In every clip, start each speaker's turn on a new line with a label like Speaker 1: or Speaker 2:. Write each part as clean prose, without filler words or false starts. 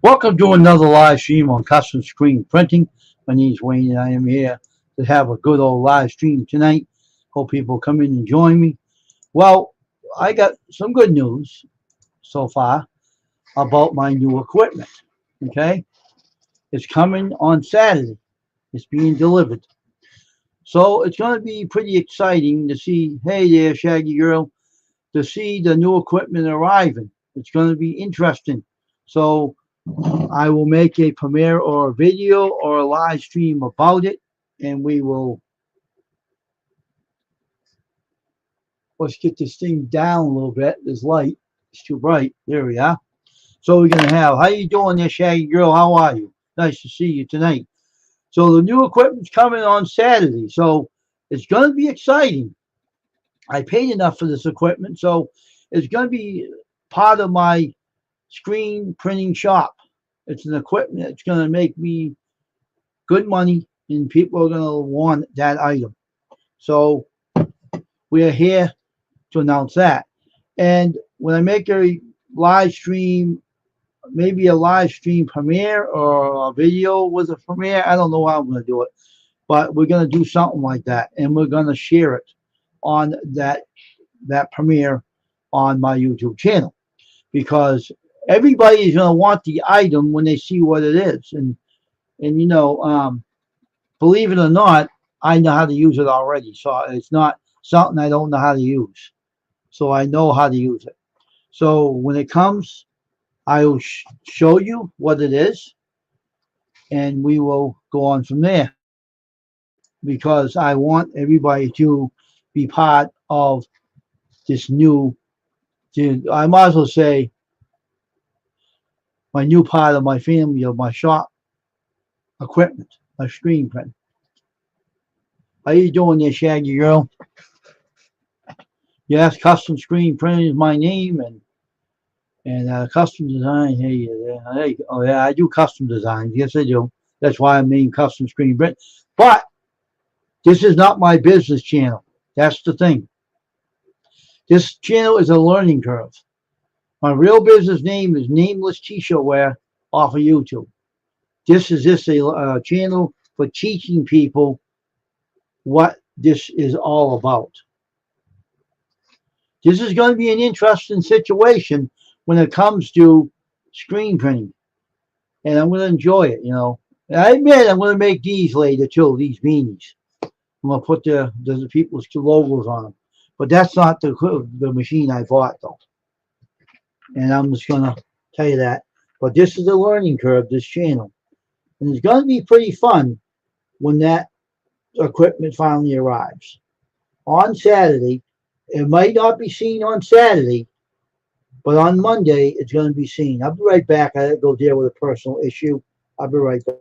Speaker 1: Welcome to another live stream on custom screen printing. My name is Wayne and I am here to have a good old live stream tonight. Hope people come in and join me. Well, I got some good news so far about my new equipment. Okay, it's coming on Saturday. It's being delivered. So it's going to be pretty exciting to see, hey there, Shaggy Girl, to see the new equipment arriving. It's going to be interesting. So I will make a premiere or a video or a live stream about it, and we will let's get this thing down a little bit. This light is too bright. There we are. So we're gonna have. How you doing there, Shaggy Girl? How are you? Nice to see you tonight. So the new equipment's coming on Saturday, so it's gonna be exciting. I paid enough for this equipment, so it's gonna be part of my screen printing shop. It's an equipment that's gonna make me good money, and people are going to want that item. So we are here to announce that. And when I make a live stream, maybe a live stream premiere or a video with a premiere, I don't know how I'm going to do it, but we're going to do something like that, and we're going to share it on that premiere on my YouTube channel because everybody is going to want the item when they see what it is, and believe it or not, I know how to use it already. So it's not something I don't know how to use. So I know how to use it. So when it comes, I will show you what it is, and we will go on from there because I want everybody to be part of this new. I might as well say my new part of my family of my shop equipment, my screen print. How you doing there, Shaggy Girl? Yes, custom screen printing is my name, and custom design. Hey, hey, oh yeah, I do custom designs. Yes, I do. That's why I'm named Custom Screen Print. But this is not my business channel. That's the thing. This channel is a learning curve. My real business name is Nameless T-shirt Wear off of YouTube. This is just a channel for teaching people what this is all about. This is going to be an interesting situation when it comes to screen printing, and I'm going to enjoy it. And I admit I'm going to make these later too. These beanies. I'm going to put the people's logos on them, but that's not the machine I bought though. And I'm just going to tell you that. But this is a learning curve. This channel, and it's going to be pretty fun when that equipment finally arrives on Saturday. It might not be seen on Saturday, but on Monday it's going to be seen. I'll be right back. I have to go deal with a personal issue. I'll be right back.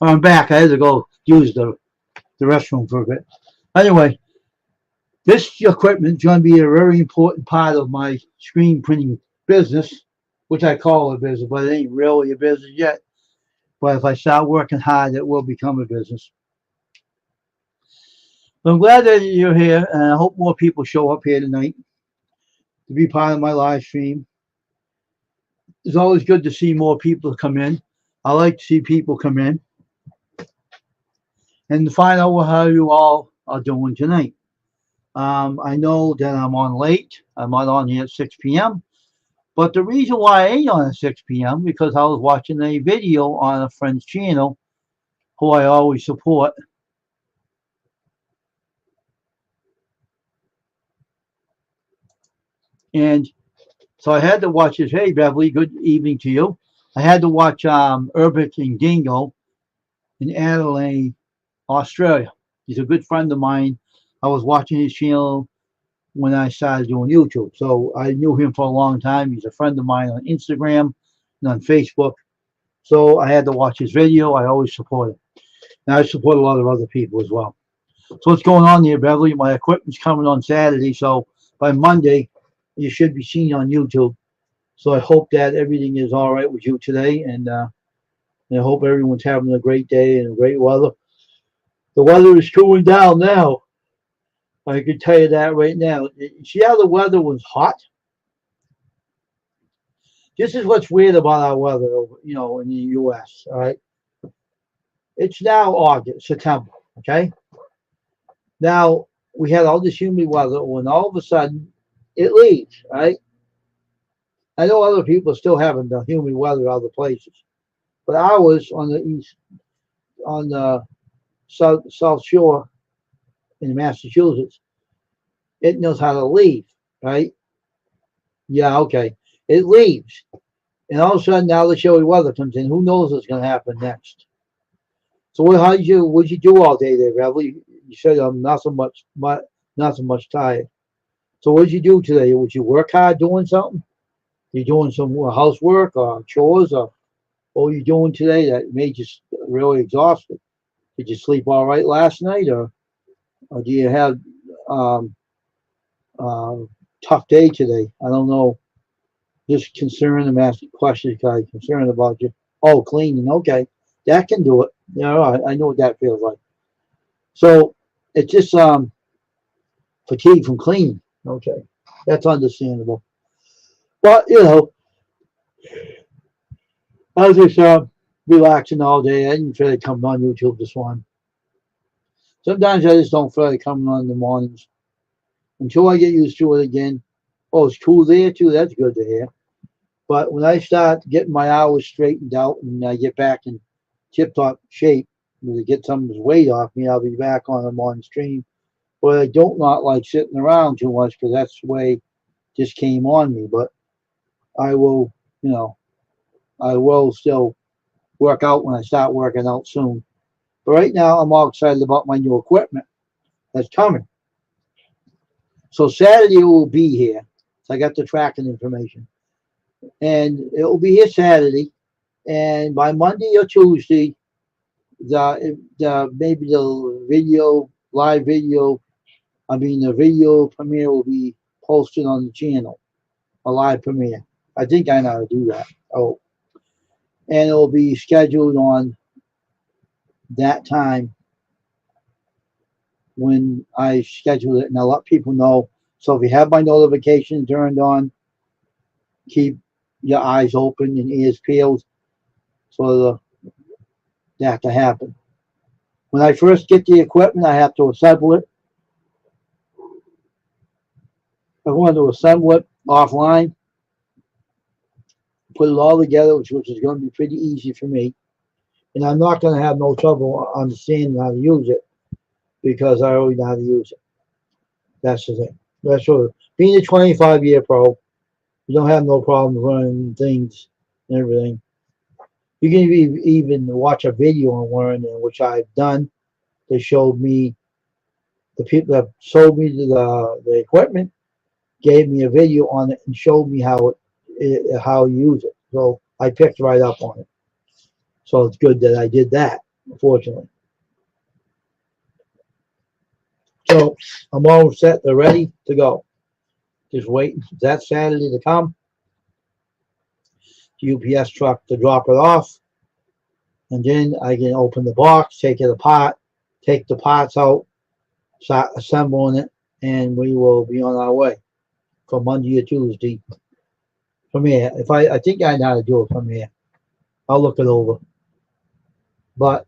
Speaker 1: I'm back. I had to go use the restroom for a bit. Anyway, this equipment is going to be a very important part of my screen printing business, which I call a business, but it ain't really a business yet. But if I start working hard, it will become a business. So I'm glad that you're here, and I hope more people show up here tonight to be part of my live stream. It's always good to see more people come in. I like to see people come in and to find out how you all are doing tonight. I know that I'm on late. I'm not on here at 6 p.m. But the reason why I ain't on at 6 p.m. because I was watching a video on a friend's channel who I always support. And so I had to watch this. Hey, Beverly, good evening to you. I had to watch Urbit and Dingo in Adelaide, Australia. He's a good friend of mine. I was watching his channel when I started doing YouTube. So I knew him for a long time. He's a friend of mine on Instagram and on Facebook. So I had to watch his video. I always support him. And I support a lot of other people as well. So what's going on here, Beverly? My equipment's coming on Saturday. So by Monday, you should be seen on YouTube. So I hope that everything is all right with you today. And I hope everyone's having a great day and great weather. The weather is cooling down now. I can tell you that right now. See how the weather was hot? This is what's weird about our weather, in the U.S., all right? It's now August, September, okay? Now, we had all this humid weather when all of a sudden it leaves, right? I know other people are still having the humid weather other places, but ours on the east, on the South Shore in Massachusetts, it knows how to leave, right? Yeah, okay. It leaves. And all of a sudden now the showy weather comes in. Who knows what's going to happen next? So what'd you do all day there, Beverly? You said I'm not so much tired. So what did you do today? Would you work hard doing something? You doing some housework or chores, or what were you doing today that made you really exhausted? Did you sleep all right last night, or do you have tough day today? I don't know. Just concerned. I'm asking questions because I'm concerned about you. Oh, cleaning. Okay, that can do it. Yeah, I know what that feels like. So it's just fatigue from cleaning. Okay, that's understandable. But I was just relaxing all day. I didn't feel like coming on YouTube this one. Sometimes I just don't feel like coming on in the mornings until I get used to it again. Oh, it's cool there too. That's good to hear. But when I start getting my hours straightened out and I get back in tip-top shape to get some of this weight off me, I'll be back on the morning stream. But I don't not like sitting around too much because that's the way this came on me. But I will, I will still work out when I start working out soon. But right now, I'm all excited about my new equipment that's coming. So Saturday it will be here. So I got the tracking information. And it will be here Saturday. And by Monday or Tuesday, maybe the video premiere will be posted on the channel, a live premiere. I think I know how to do that. Oh, and it will be scheduled on that time when I schedule it, and I'll let people know. So if you have my notifications turned on, keep your eyes open and ears peeled for that to happen. When I first get the equipment, I have to assemble it. I want to assemble it offline, put it all together, which is going to be pretty easy for me. And I'm not going to have no trouble understanding how to use it because I already know how to use it. That's the thing. That's sort of being a 25-year pro, you don't have no problem learning things and everything. You can even watch a video and learn, which I've done. They showed me, the people that sold me the equipment gave me a video on it and showed me how you use it. So I picked right up on it. So it's good that I did that. unfortunately. So I'm all set. They're ready to go. Just waiting for that Saturday to come. The UPS truck to drop it off. And then I can open the box, take it apart, take the parts out, start assembling it, and we will be on our way for Monday or Tuesday. From here, if I think I know how to do it from here. I'll look it over. But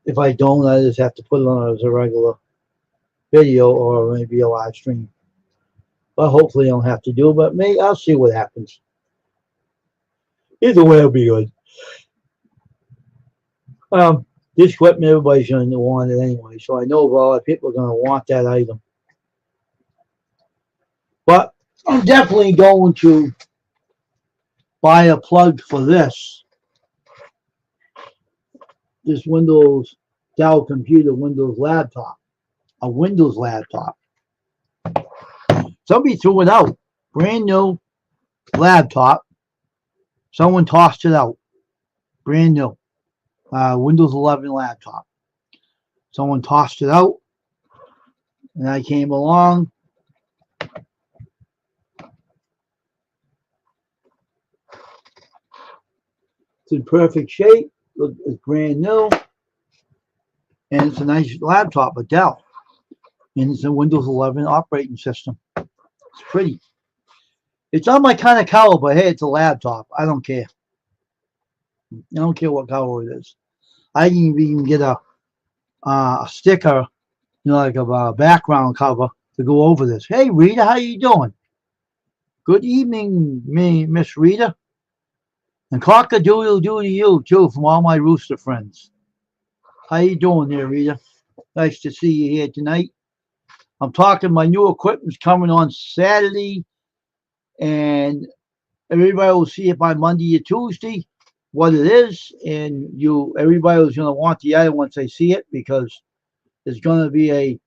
Speaker 1: if I don't, I just have to put it on as a regular video or maybe a live stream. But hopefully I don't have to do it. But maybe I'll see what happens. Either way, it'll be good. This equipment, everybody's going to want it anyway. So I know a lot of people are going to want that item. But I'm definitely going to buy a plug for this Windows Dell computer, Windows laptop, a Windows laptop. Somebody threw it out, brand new laptop. Someone tossed it out, brand new, Windows 11 laptop. Someone tossed it out, and I came along. It's in perfect shape. It's brand new, and it's a nice laptop, a Dell, and it's a Windows 11 operating system. It's pretty. It's on my kind of color, but hey, it's a laptop. I don't care. I don't care what color it is. I can even get a sticker, like a background cover to go over this. Hey, Rita, how you doing? Good evening, Miss Rita. And cock-a-doodle-doo to you, too, from all my rooster friends. How you doing there, Rita? Nice to see you here tonight. I'm talking my new equipment's coming on Saturday, and everybody will see it by Monday or Tuesday, what it is, and everybody's going to want the item once they see it, because it's going to be an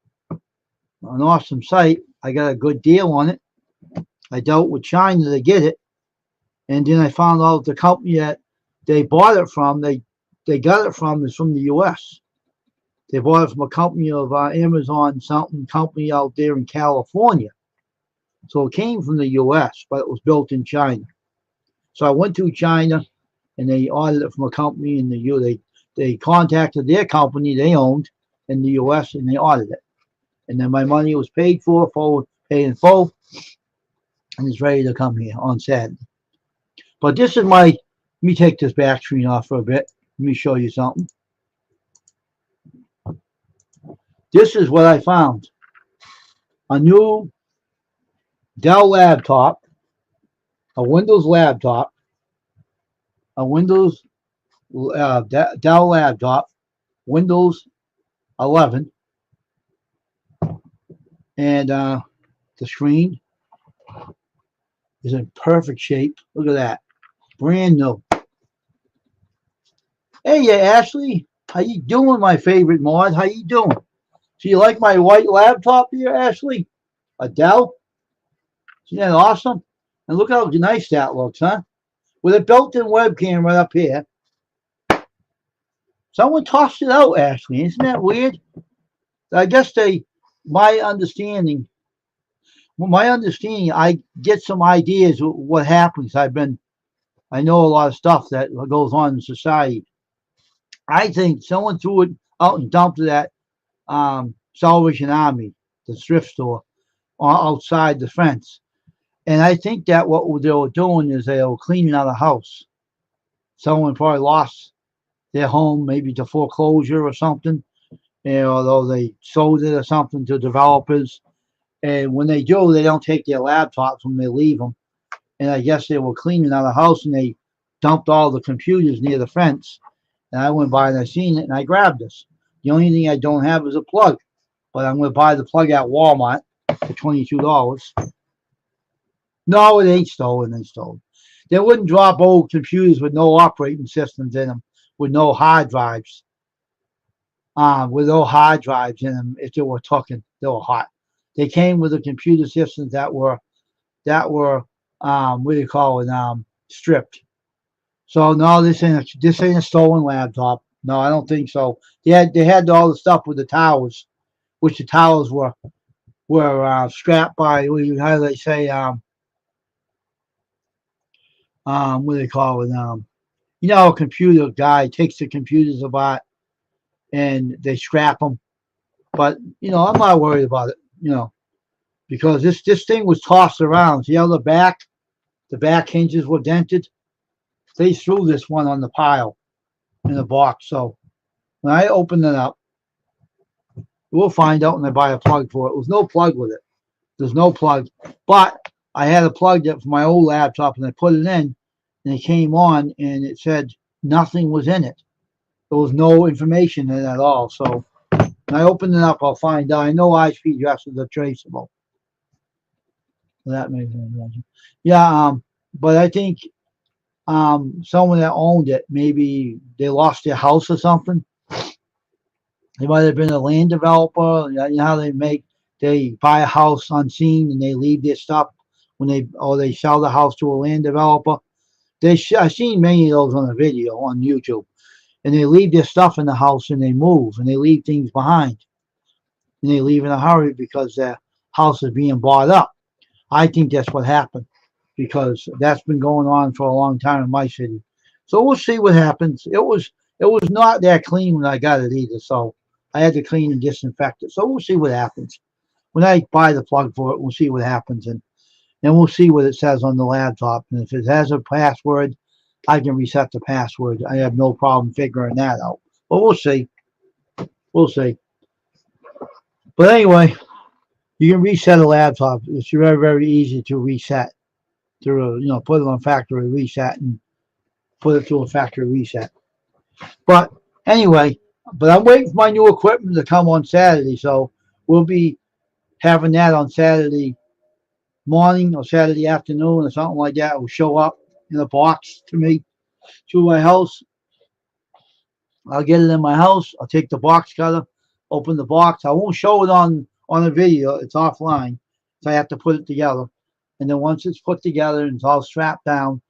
Speaker 1: awesome site. I got a good deal on it. I dealt with China to get it, and then I found out the company that they bought it from, they got it from, is from the U.S. They bought it from a company of Amazon something company out there in California. So it came from the U.S., but it was built in China. So I went to China, and they ordered it from a company in the U.S. They contacted their company they owned in the U.S., and they ordered it. And then my money was paid paid in full, and it's ready to come here on Saturday. But this is let me take this back screen off for a bit. Let me show you something. This is what I found. A new Dell laptop, a Windows laptop, a Windows Dell laptop, Windows 11, and the screen is in perfect shape. Look at that, brand new. Hey, Ashley, how you doing, my favorite mod? How you doing? So you like my white laptop here, Ashley? A Dell? Isn't that awesome? And look how nice that looks, huh? With a built-in webcam right up here. Someone tossed it out, Ashley. Isn't that weird? I guess my understanding, I get some ideas of what happens. I know a lot of stuff that goes on in society. I think someone threw it out and dumped it at Salvation Army, the thrift store, outside the fence. And I think that what they were doing is they were cleaning out a house. Someone probably lost their home, maybe to foreclosure or something, although they sold it or something to developers. And when they do, they don't take their laptops when they leave them. And I guess they were cleaning out a house, and they dumped all the computers near the fence. And I went by and I seen it, and I grabbed this. The only thing I don't have is a plug, but I'm going to buy the plug at Walmart for $22. No, it ain't stolen. It ain't stolen. They wouldn't drop old computers with no operating systems in them, with no hard drives. With no hard drives in them, if they were talking, they were hot. They came with the computer systems that were what do you call it, stripped. So no, this ain't a stolen laptop. No, I don't think so. They had all the stuff with the towers, which the towers were strapped by, how do they say, what do they call it, a computer guy takes the computers apart and they scrap them. But I'm not worried about it. Because this thing was tossed around. See how the back hinges were dented. They threw this one on the pile in the box. So when I open it up, we'll find out when I buy a plug for it. There's no plug with it. There's no plug. But I had a plug that for my old laptop and I put it in and it came on and it said nothing was in it. There was no information in it at all. So when I open it up, I'll find out. I know IP addresses are traceable. That makes sense. Yeah, but I think someone that owned it, maybe they lost their house or something. They might have been a land developer. You know how they buy a house unseen and they leave their stuff when they sell the house to a land developer. I've seen many of those on the video on YouTube, and they leave their stuff in the house and they move and they leave things behind and they leave in a hurry because their house is being bought up. I think that's what happened because that's been going on for a long time in my city. So we'll see what happens. It was not that clean when I got it either, so I had to clean and disinfect it. So we'll see what happens. When I buy the plug for it, we'll see what happens and we'll see what it says on the laptop. And if it has a password, I can reset the password. I have no problem figuring that out. But we'll see. We'll see. But anyway, you can reset a laptop. It's very, very easy to reset through, put it on factory reset and put it through a factory reset. But anyway, I'm waiting for my new equipment to come on Saturday, so we'll be having that on Saturday morning or Saturday afternoon or something like that. It will show up in a box to me to my house. I'll get it in my house. I'll take the box cutter, open the box. I won't show it on a video. It's offline, so I have to put it together. And then once it's put together and it's all strapped down,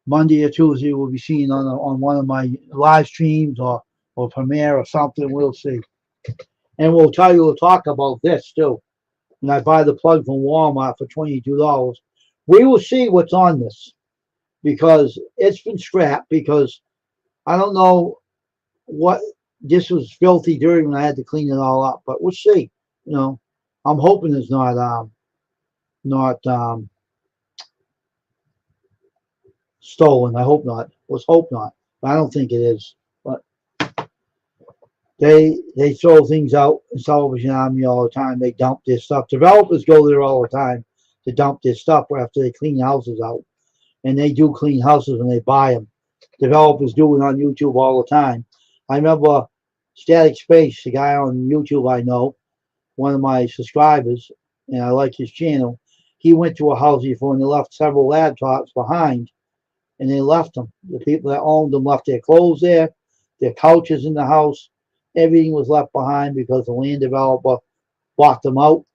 Speaker 1: Monday or Tuesday we'll be seeing on one of my live streams or Premiere or something. We'll see. And we'll talk about this too. When I buy the plug from Walmart for $22, we will see what's on this because it's been scrapped because I don't know what this was filthy dirty when I had to clean it all up, but we'll see. I'm hoping it's not stolen. I hope not. Let's hope not. But I don't think it is. But they throw things out in Salvation Army all the time. They dump their stuff. Developers go there all the time to dump their stuff after they clean houses out. And they do clean houses when they buy them. Developers do it on YouTube all the time. I remember Static Space, the guy on YouTube I know, one of my subscribers, and I like his channel. He went to a house before and they left several laptops behind, and they left them. The people that owned them left their clothes there, their couches in the house. Everything was left behind because the land developer bought them out.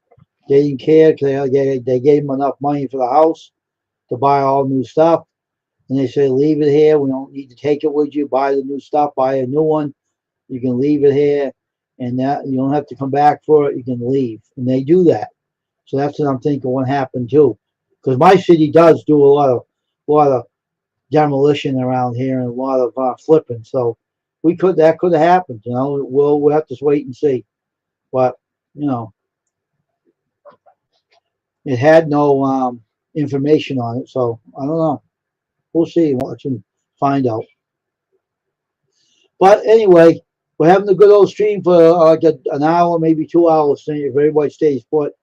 Speaker 1: They didn't care because they gave them enough money for the house to buy all new stuff. And they say, leave it here. We don't need to take it with you. Buy the new stuff. Buy a new one. You can leave it here. And that you don't have to come back for it. You can leave. And they do that. So that's what I'm thinking what happened too. Because my city does do a lot of demolition around here and a lot of flipping. So that could have happened. We'll have to wait and see. But it had no information on it. So I don't know. We'll see. Watch and find out. But anyway, we're having a good old stream for like an hour, maybe 2 hours. If everybody stays put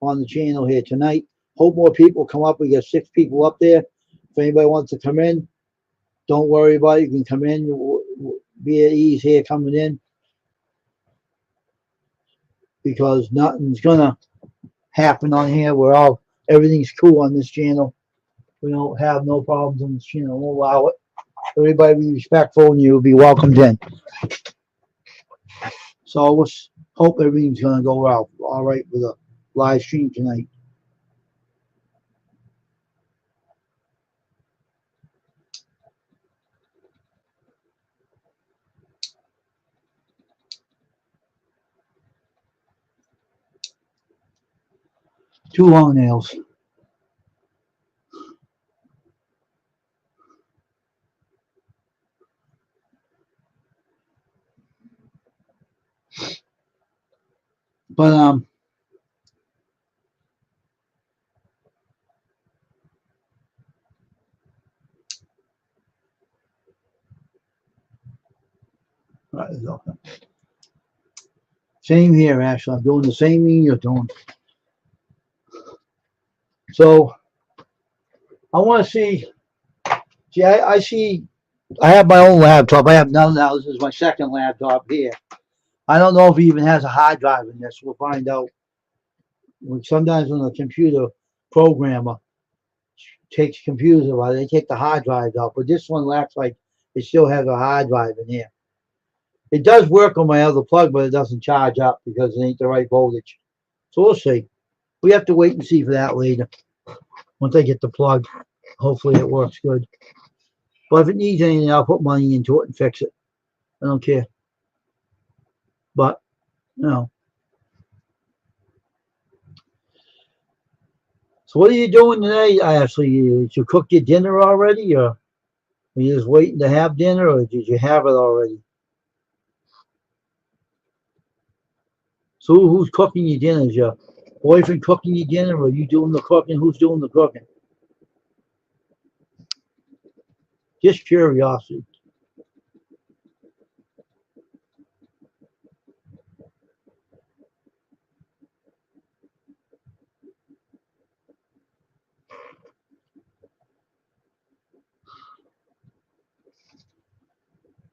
Speaker 1: on the channel here tonight. Hope more people come up. We got 6 people up there. If anybody wants to come in, don't worry about it. You can come in. Be at ease here coming in because nothing's gonna happen on here. Everything's cool on this channel. We don't have no problems on this channel. We'll allow it. Everybody be respectful and you'll be welcomed in. So let's hope everything's going to go well. All right with the live stream tonight. Two long nails. But same here, Ashley. I'm doing the same thing you're doing. So I want to see. See, I see. I have my own laptop. I have none now. This is my second laptop here. I don't know if he even has a hard drive in this. We'll find out. Sometimes when a computer programmer takes computers out, they take the hard drives out. But this one looks like it still has a hard drive in here. It does work on my other plug, but it doesn't charge up because it ain't the right voltage. So we'll see. We have to wait and see for that later. Once I get the plug, hopefully it works good. But if it needs anything, I'll put money into it and fix it. I don't care. But, you know. So what are you doing today, Ashley? Did you cook your dinner already? Or are you just waiting to have dinner? Or did you have it already? So who's cooking your dinner? Is your boyfriend cooking your dinner? Or are you doing the cooking? Who's doing the cooking? Just curiosity.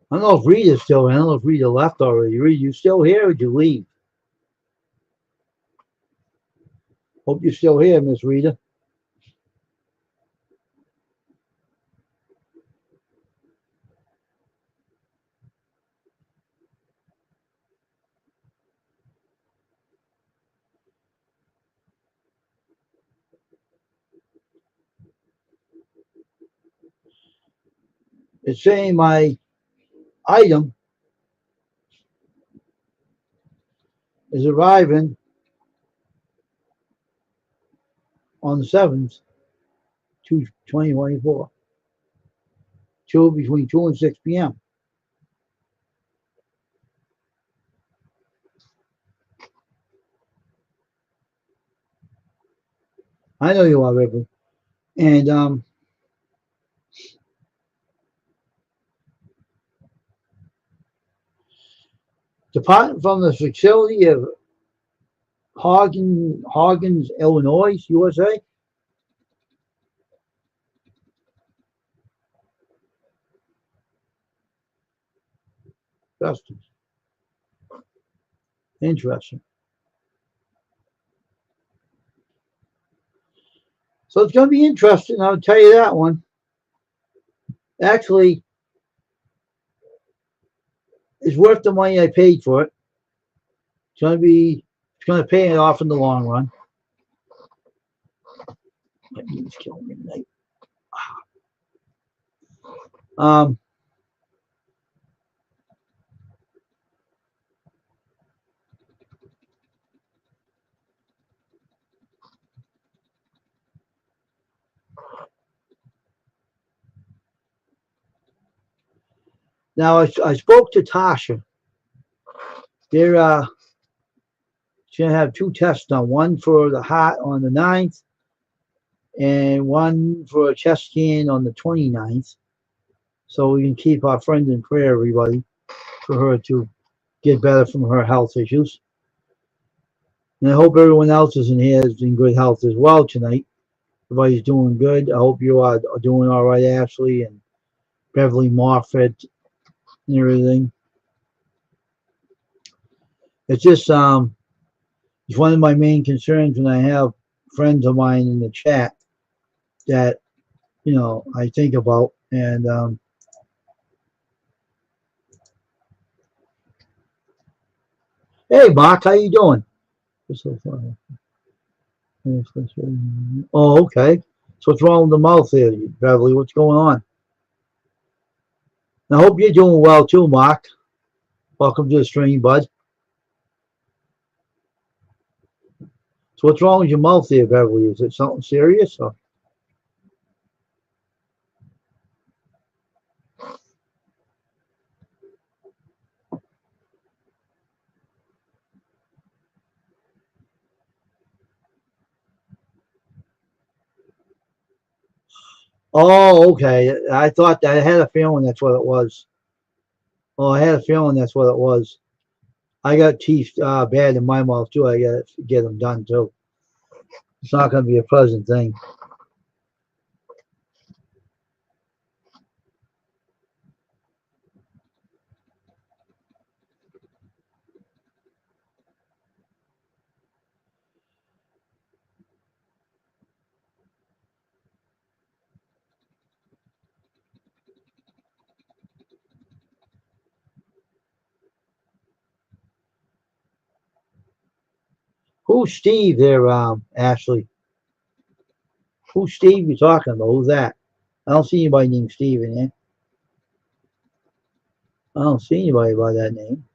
Speaker 1: I don't know if Rita's still. I don't know if Rita left already. Rita, you still here or did you leave? Hope you're still here, Miss Rita. It's saying my item is arriving on the 7th, 2024. Between 2 and 6 p.m. I know you are, River. And departing from the facility of Hoggins, Illinois, USA. Interesting. Interesting. So it's going to be interesting. I'll tell you that one. Actually, it's worth the money I paid for it. It's going to pay it off in the long run. My knees killing me tonight. Now I spoke to Tasha. They're she's gonna have two tests done. One for the heart on the 9th, and one for a chest scan on the 29th. So we can keep our friend in prayer, everybody, for her to get better from her health issues. And I hope everyone else is in here is in good health as well tonight. Everybody's doing good. I hope you are doing all right, Ashley and Beverly Moffett and everything. It's just it's one of my main concerns when I have friends of mine in the chat that I think about. And hey, Mark, how you doing? Oh, okay. So what's wrong with the mouth there, Beverly? What's going on? I hope you're doing well too, Mark. Welcome to the stream, bud. So what's wrong with your mouth there, Beverly? Is it something serious? Or? Oh, okay. I thought I had a feeling that's what it was. Oh, I had a feeling that's what it was. I got teeth bad in my mouth too. I got to get them done too. It's not going to be a pleasant thing. Who's Steve there, Ashley? Who's Steve you talking about? Who's that? I don't see anybody named Steve in here. I don't see anybody by that name.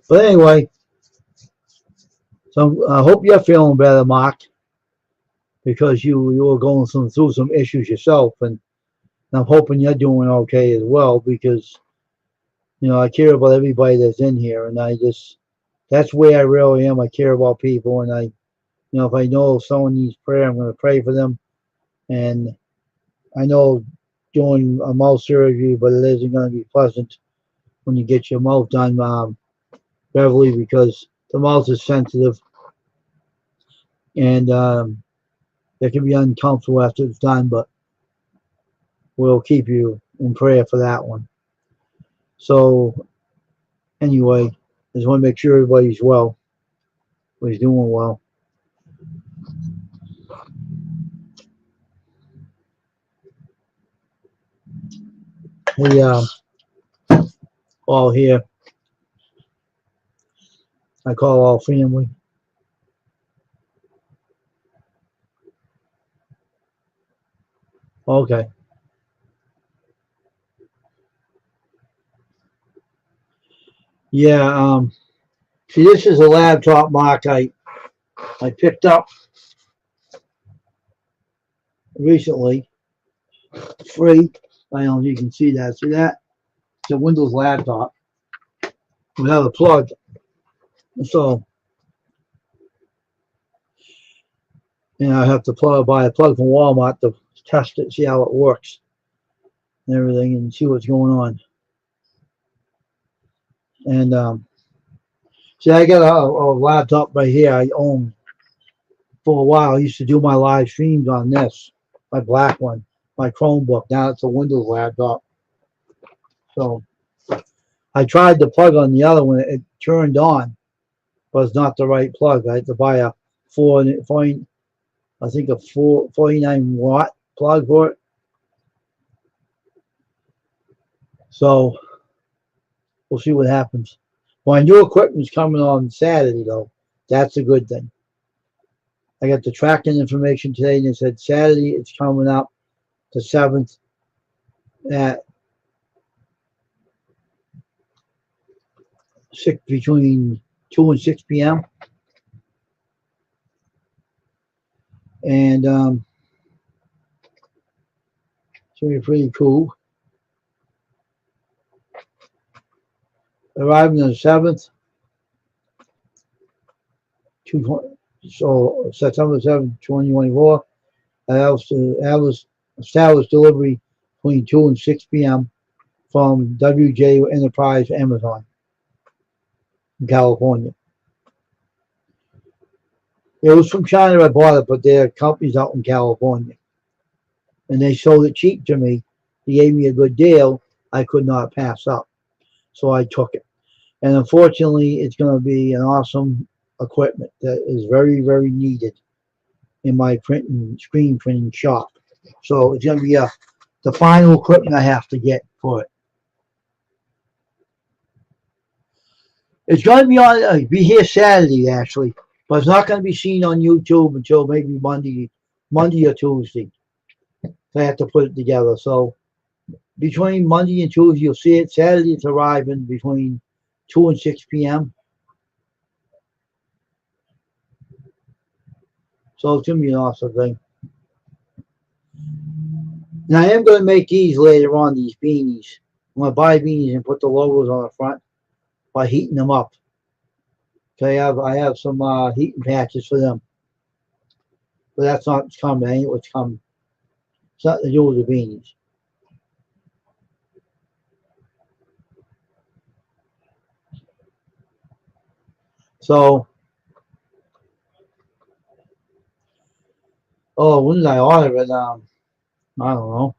Speaker 1: But anyway, so I hope you're feeling better, Mark, because you were going through some issues yourself, and I'm hoping you're doing okay as well because I care about everybody that's in here, and that's where I really am. I care about people, and if I know someone needs prayer, I'm going to pray for them. And I know doing a mouth surgery, but it isn't going to be pleasant when you get your mouth done, Beverly, because the mouth is sensitive, and it can be uncomfortable after it's done, but we'll keep you in prayer for that one. So anyway, I just want to make sure everybody's well, everybody's doing well. We all here. I call all family. Okay. Yeah. See, this is a laptop, Mark. I picked up recently, free. I don't know if you can see that. See that? It's a Windows laptop without a plug. So, I have to buy a plug from Walmart to test it, see how it works and everything, and see what's going on. And see, I got a laptop right here I own for a while. I used to do my live streams on this, my black one, my Chromebook. Now it's a Windows laptop. So I tried the plug on the other one. It turned on, but it's not the right plug. I had to buy a 49 watt plug for it. So we'll see what happens. My new equipment's coming on Saturday, though. That's a good thing. I got the tracking information today, and it said Saturday it's coming up the 7th at between 2 and 6 p.m. And it's going to be pretty cool. Arriving on the 7th. So September 7th, 2024. I was established delivery between 2 and 6 p.m. from WJ Enterprise Amazon in California. It was from China I bought it, but their company's out in California. And they sold it cheap to me. They gave me a good deal I could not pass up. So I took it. And unfortunately, it's going to be an awesome equipment that is very, very needed in my screen printing shop. So it's going to be the final equipment I have to get for it. It's going to be be here Saturday, actually, but it's not going to be seen on YouTube until maybe Monday Monday or Tuesday. I have to put it together. So between Monday and Tuesday, you'll see it. Saturday, it's arriving between 2 and 6 p.m. So it's going to be an awesome thing. And I am going to make these later on, these beanies. I'm going to buy beanies and put the logos on the front by heating them up. Okay, I have some heating patches for them. But that's not what's coming. That ain't what's coming. It's nothing to do with the beanies. So, oh, when did I order it? I don't know.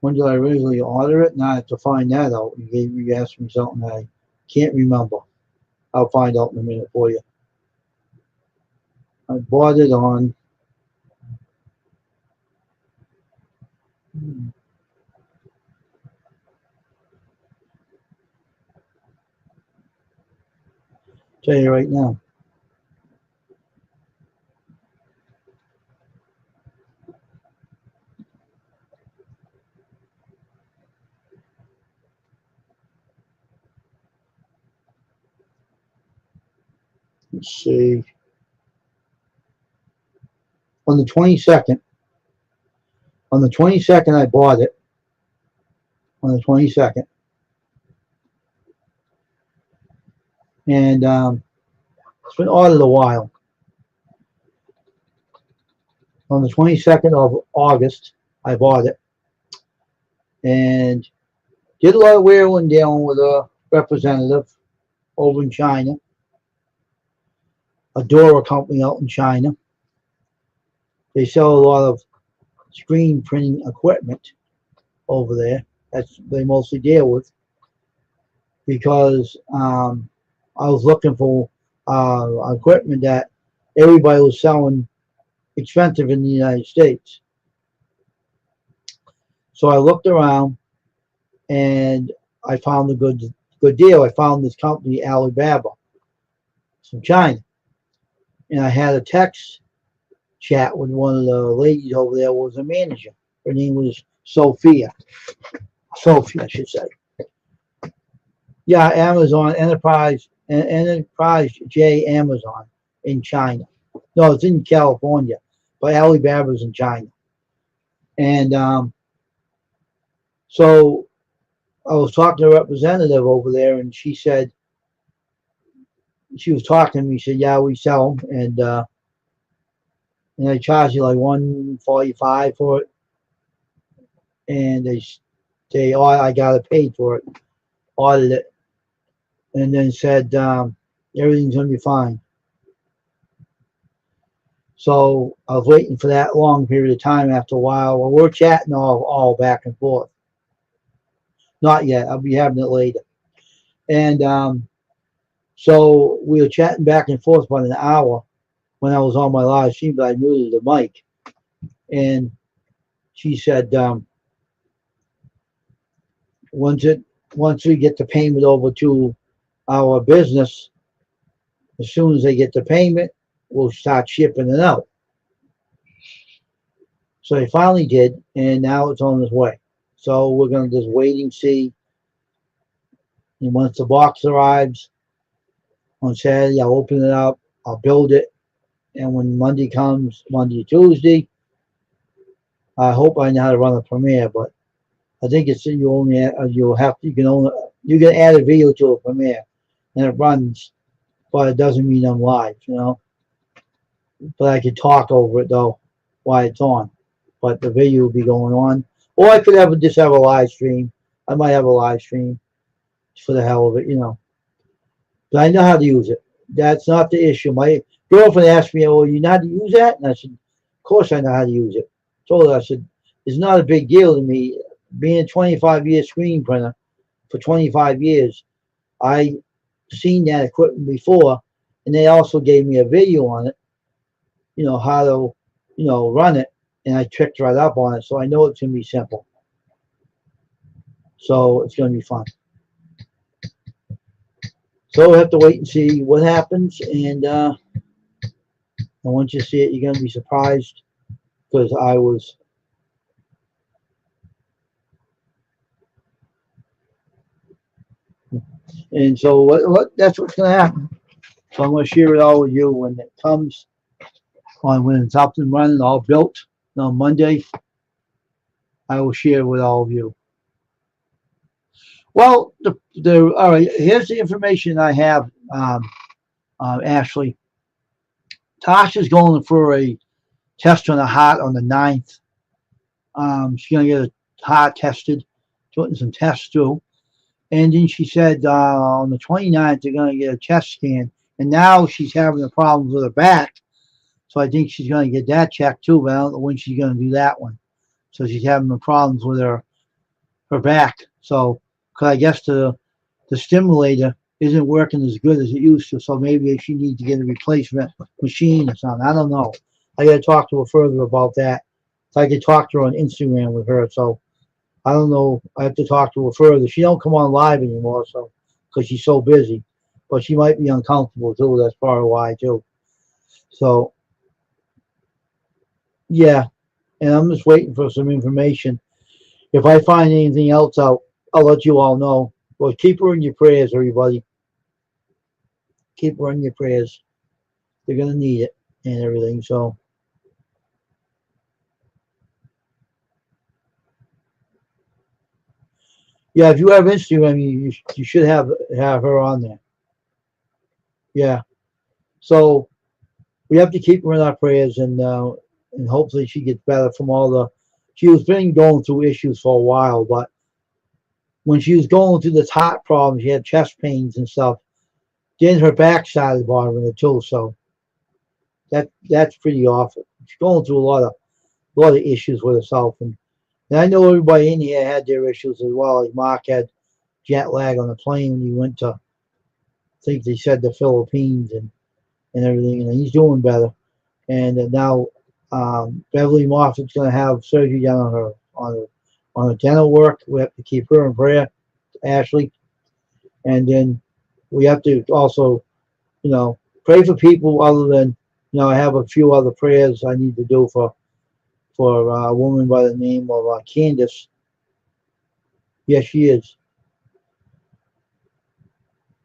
Speaker 1: When did I originally order it? Now I have to find that out. You asked me something I can't remember. I'll find out in a minute for you. I bought it on tell you right now. Let's see. On the 22nd. On the 22nd, I bought it. On the 22nd. And it's been ordered a while. On the 22nd of August, I bought it. And did a lot of wheeling dealing with a representative over in China. A Dora company out in China. They sell a lot of screen printing equipment over there. That's they mostly deal with. Because I was looking for equipment that everybody was selling expensive in the United States. So I looked around and I found a good deal. I found this company, Alibaba, from China. And I had a text chat with one of the ladies over there who was a manager. Her name was Sophia. Sophie, I should say. Yeah, Amazon Enterprise J Amazon in China. No, it's in California, but Alibaba's in China. And so I was talking to a representative over there, and she said, she was talking to me. She said, "Yeah, we sell them, and I charge you like $145 for it, and I got it paid for it, ordered it, and then said everything's gonna be fine." So I was waiting for that long period of time. After a while, well, we're chatting all back and forth. Not yet. I'll be having it later. And so we were chatting back and forth about an hour when I was on my live stream, but I muted the mic. And she said, once we get the payment over to our business, as soon as they get the payment, we'll start shipping it out. So they finally did, and now it's on its way. So we're going to just wait and see. And once the box arrives on Saturday, I'll open it up, I'll build it, and when Monday comes, Monday, Tuesday, I hope I know how to run a Premiere, but I think it's you can add a video to a Premiere, and it runs, but it doesn't mean I'm live, But I could talk over it though while it's on, but the video will be going on. Or I could just have a live stream. I might have a live stream for the hell of it, But I know how to use it. That's not the issue. My girlfriend asked me, "Oh, you know how to use that?" And I said, "Of course I know how to use it." I told her, I said, "It's not a big deal to me. Being a 25-year screen printer for 25 years, I seen that equipment before, and they also gave me a video on it, how to, run it, and I tricked right up on it, so I know it's going to be simple. So it's going to be fun. So we'll have to wait and see what happens, and And once you see it, you're going to be surprised because I was. And so that's what's going to happen. So I'm going to share it all with you when it comes when it's up and running, all built on Monday. I will share with all of you. Well, all right. Here's the information I have, Ashley. Tasha's going for a test on the heart on the 9th. She's going to get a heart tested, doing some tests too. And then she said on the 29th, they're going to get a chest scan. And now she's having a problem with her back. So I think she's going to get that checked too, but I don't know when she's going to do that one. So she's having the problems with her back. So, cause I guess the stimulator isn't working as good as it used to. So maybe she needs to get a replacement machine or something. I don't know. I got to talk to her further about that. So I could talk to her on Instagram with her. So I don't know. I have to talk to her further. She don't come on live anymore, so because she's so busy. But she might be uncomfortable too. That's part of why too. So yeah, and I'm just waiting for some information. If I find anything else out, I'll let you all know. But keep her in your prayers, everybody. Keep her in your prayers. They're gonna need it and everything. So. Yeah, if you have Instagram, you should have her on there. Yeah. So we have to keep her in our prayers, and hopefully she gets better from all the. She was been going through issues for a while, but when she was going through this heart problem, she had chest pains and stuff. Then her back started bothering her too, so that's pretty awful. She's going through a lot of issues with herself, and I know everybody in here had their issues as well. Like Mark had jet lag on the plane when he went to, I think they said, the Philippines and everything, and he's doing better. And now Beverly Moffitt's going to have surgery done on her dental work. We have to keep her in prayer, Ashley. And then we have to also, pray for people other than, I have a few other prayers I need to do for a woman by the name of Candace. Yes, she is.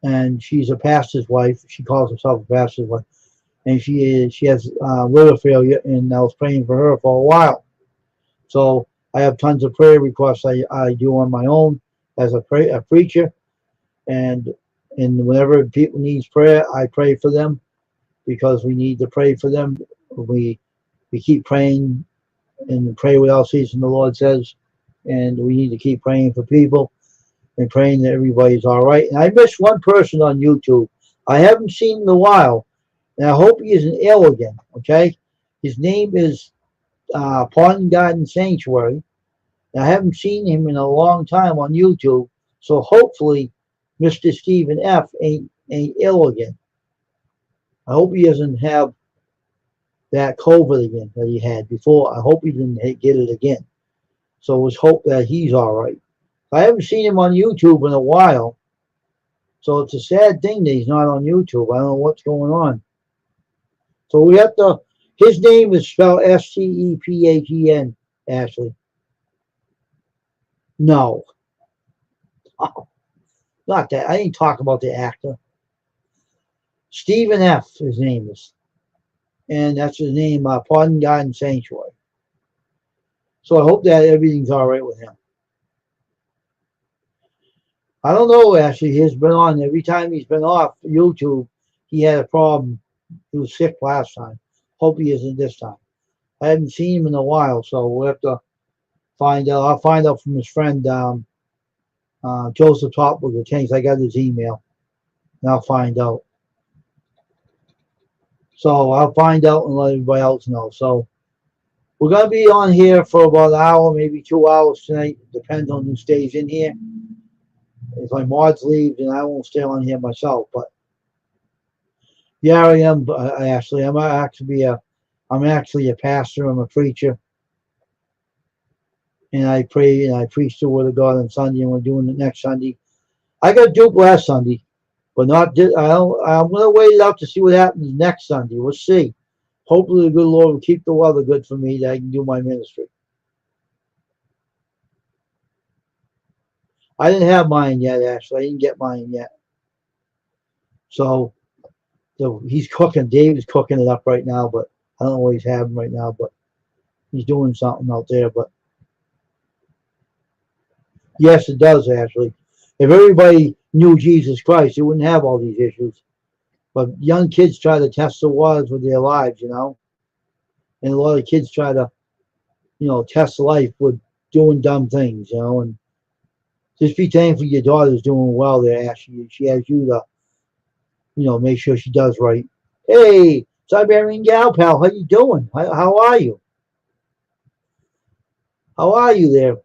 Speaker 1: And she's a pastor's wife. She calls herself a pastor's wife. And she has liver failure, and I was praying for her for a while. So I have tons of prayer requests I do on my own as a preacher. And whenever people needs prayer, I pray for them because we need to pray for them. We keep praying and pray without ceasing, the Lord says. And we need to keep praying for people and praying that everybody's all right. And I missed one person on YouTube. I haven't seen him in a while, and I hope he isn't ill again, okay? His name is Pardon Garden Sanctuary. And I haven't seen him in a long time on YouTube, so hopefully Mr. Stephen F. ain't ill again. I hope he doesn't have that COVID again that he had before. I hope he didn't get it again. So let's hope that he's all right. I haven't seen him on YouTube in a while, so it's a sad thing that he's not on YouTube. I don't know what's going on. So we have to. His name is spelled Stephen, Ashley. No, oh, not that. I ain't talking about the actor. Stephen F. His name is, and that's his name. Pardon Garden Sanctuary. So I hope that everything's all right with him. I don't know, actually. He's been on every time he's been off YouTube. He had a problem. He was sick last time. Hope he isn't this time. I haven't seen him in a while, so we'll have to find out. I'll find out from his friend Joseph Topwood. Tanks. I got his email, and I'll find out. So I'll find out and let everybody else know. So we're gonna be on here for about an hour, maybe 2 hours tonight. Depends on who stays in here. If my mods leave, then I won't stay on here myself. But yeah, I am. Ashley, I'm actually a pastor. I'm a preacher, and I pray and I preach the word of God on Sunday, and we're doing it next Sunday. I got Duke last Sunday, but not. I'm gonna wait it out to see what happens next Sunday. We'll see. hopefully the good Lord will keep the weather good for me that I can do my ministry. I didn't have mine yet, actually. I didn't get mine yet. So he's cooking. Dave's cooking it up right now, but I don't know what he's having right now, but he's doing something out there. But yes, it does, actually. If everybody knew Jesus Christ, they wouldn't have all these issues. But young kids try to test the waters with their lives, and a lot of kids try to, test life with doing dumb things, and just be thankful your daughter's doing well there, Ashley. She has you to, make sure she does right. Hey, Siberian Gal Pal, how you doing? How are you? How are you there,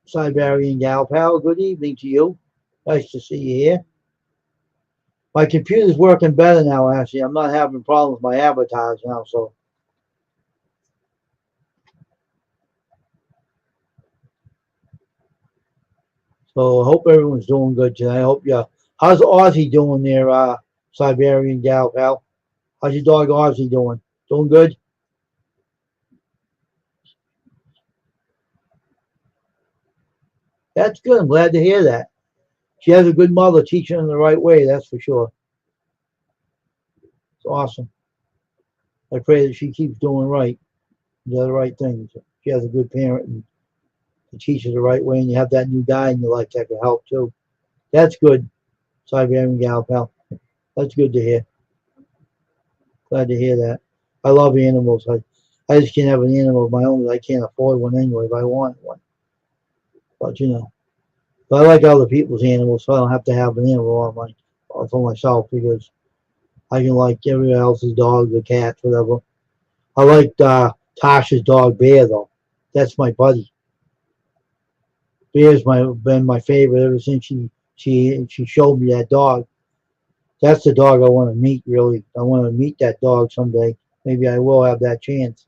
Speaker 1: Siberian Gal Pal? Good evening to you. Nice to see you here. My computer's working better now, Ashley. I'm not having problems with my avatars now, so. So I hope everyone's doing good today. I hope you. How's Ozzy doing there, Siberian Gal Pal? How's your dog Ozzy doing? Doing good? That's good. I'm glad to hear that. She has a good mother teaching her in the right way, that's for sure. It's awesome. I pray that she keeps doing right, the right things. She has a good parent and teach her the right way, and you have that new guy in your life that can help too. That's good, Siberian Gal Pal. That's good to hear. Glad to hear that. I love animals. I just can't have an animal of my own. I can't afford one anyway if I want one. But but I like other people's animals, so I don't have to have an animal on for myself because I can like everybody else's dogs or cats, whatever. I like Tasha's dog Bear though. That's my buddy. Bear's been my favorite ever since she showed me that dog. That's the dog I want to meet. Really, I want to meet that dog someday. Maybe I will have that chance.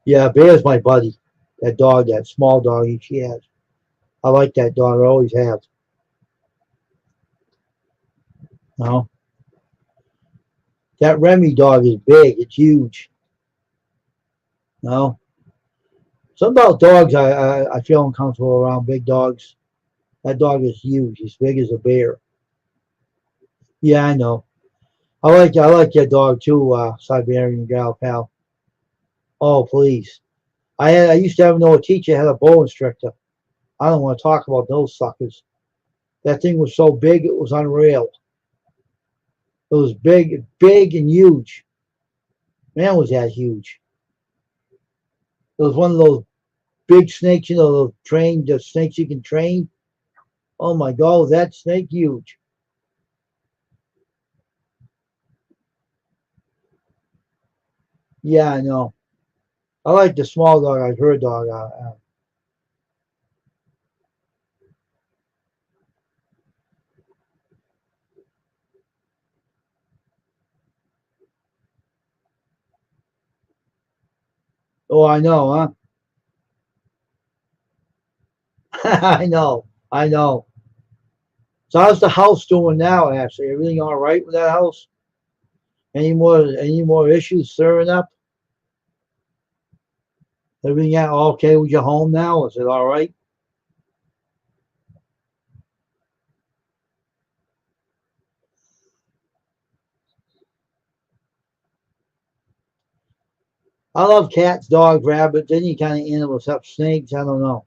Speaker 1: Yeah, Bear's my buddy. That dog, that small dog she has. I like that dog. I always have. No, that Remy dog is big. It's huge. No, something about dogs. I feel uncomfortable around big dogs. That dog is huge. He's big as a bear. Yeah, I know. I like your dog too, Siberian Gal Pal. Oh please. I used to have no teacher had a bow instructor. I don't want to talk about those suckers. That thing was so big it was unreal. It was big and huge. Man, was that huge. It was one of those big snakes, the snakes you can train. Oh my God, that snake huge. Yeah, I know. I like the small dog, like her dog. Oh, I know, huh? I know. I know. So how's the house doing now, Ashley? Everything all right with that house? Any more issues stirring up? Everything okay with your home now? Is it all right? I love cats, dogs, rabbits, any kind of animals, except snakes. I don't know.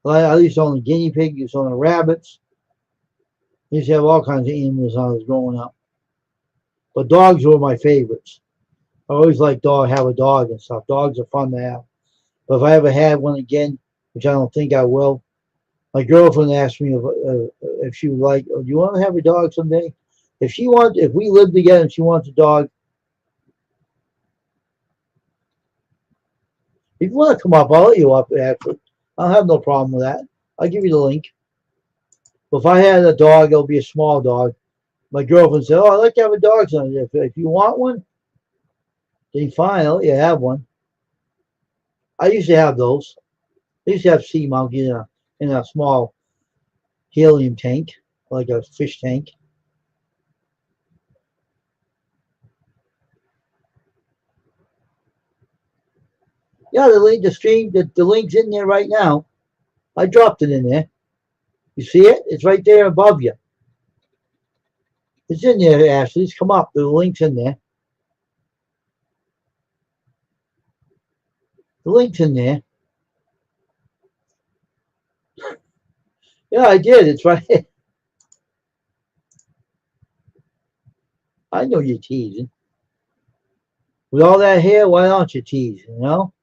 Speaker 1: I used to own a guinea pig, used to own rabbits. I used to have all kinds of animals when I was growing up. But dogs were my favorites. I always liked have a dog and stuff. Dogs are fun to have. But if I ever had one again, which I don't think I will, my girlfriend asked me if she would like, do you want to have a dog someday? If we live together and she wants a dog, if you want to come up, I'll let you up. Actually, I'll have no problem with that. I'll give you the link. But if I had a dog, it'll be a small dog. My girlfriend said, "Oh, I'd like to have a dog someday. If you want one, Zinc fine. You have one. I used to have those. I used to have sea monkey in a small helium tank, like a fish tank. Yeah, the stream, the link's in there right now. I dropped it in there. You see it? It's right there above you. It's in there, Ashley. It's come up. The link's in there. The link's in there. Yeah, I did. It's right. I know you're teasing. With all that hair, why aren't you teasing, you know?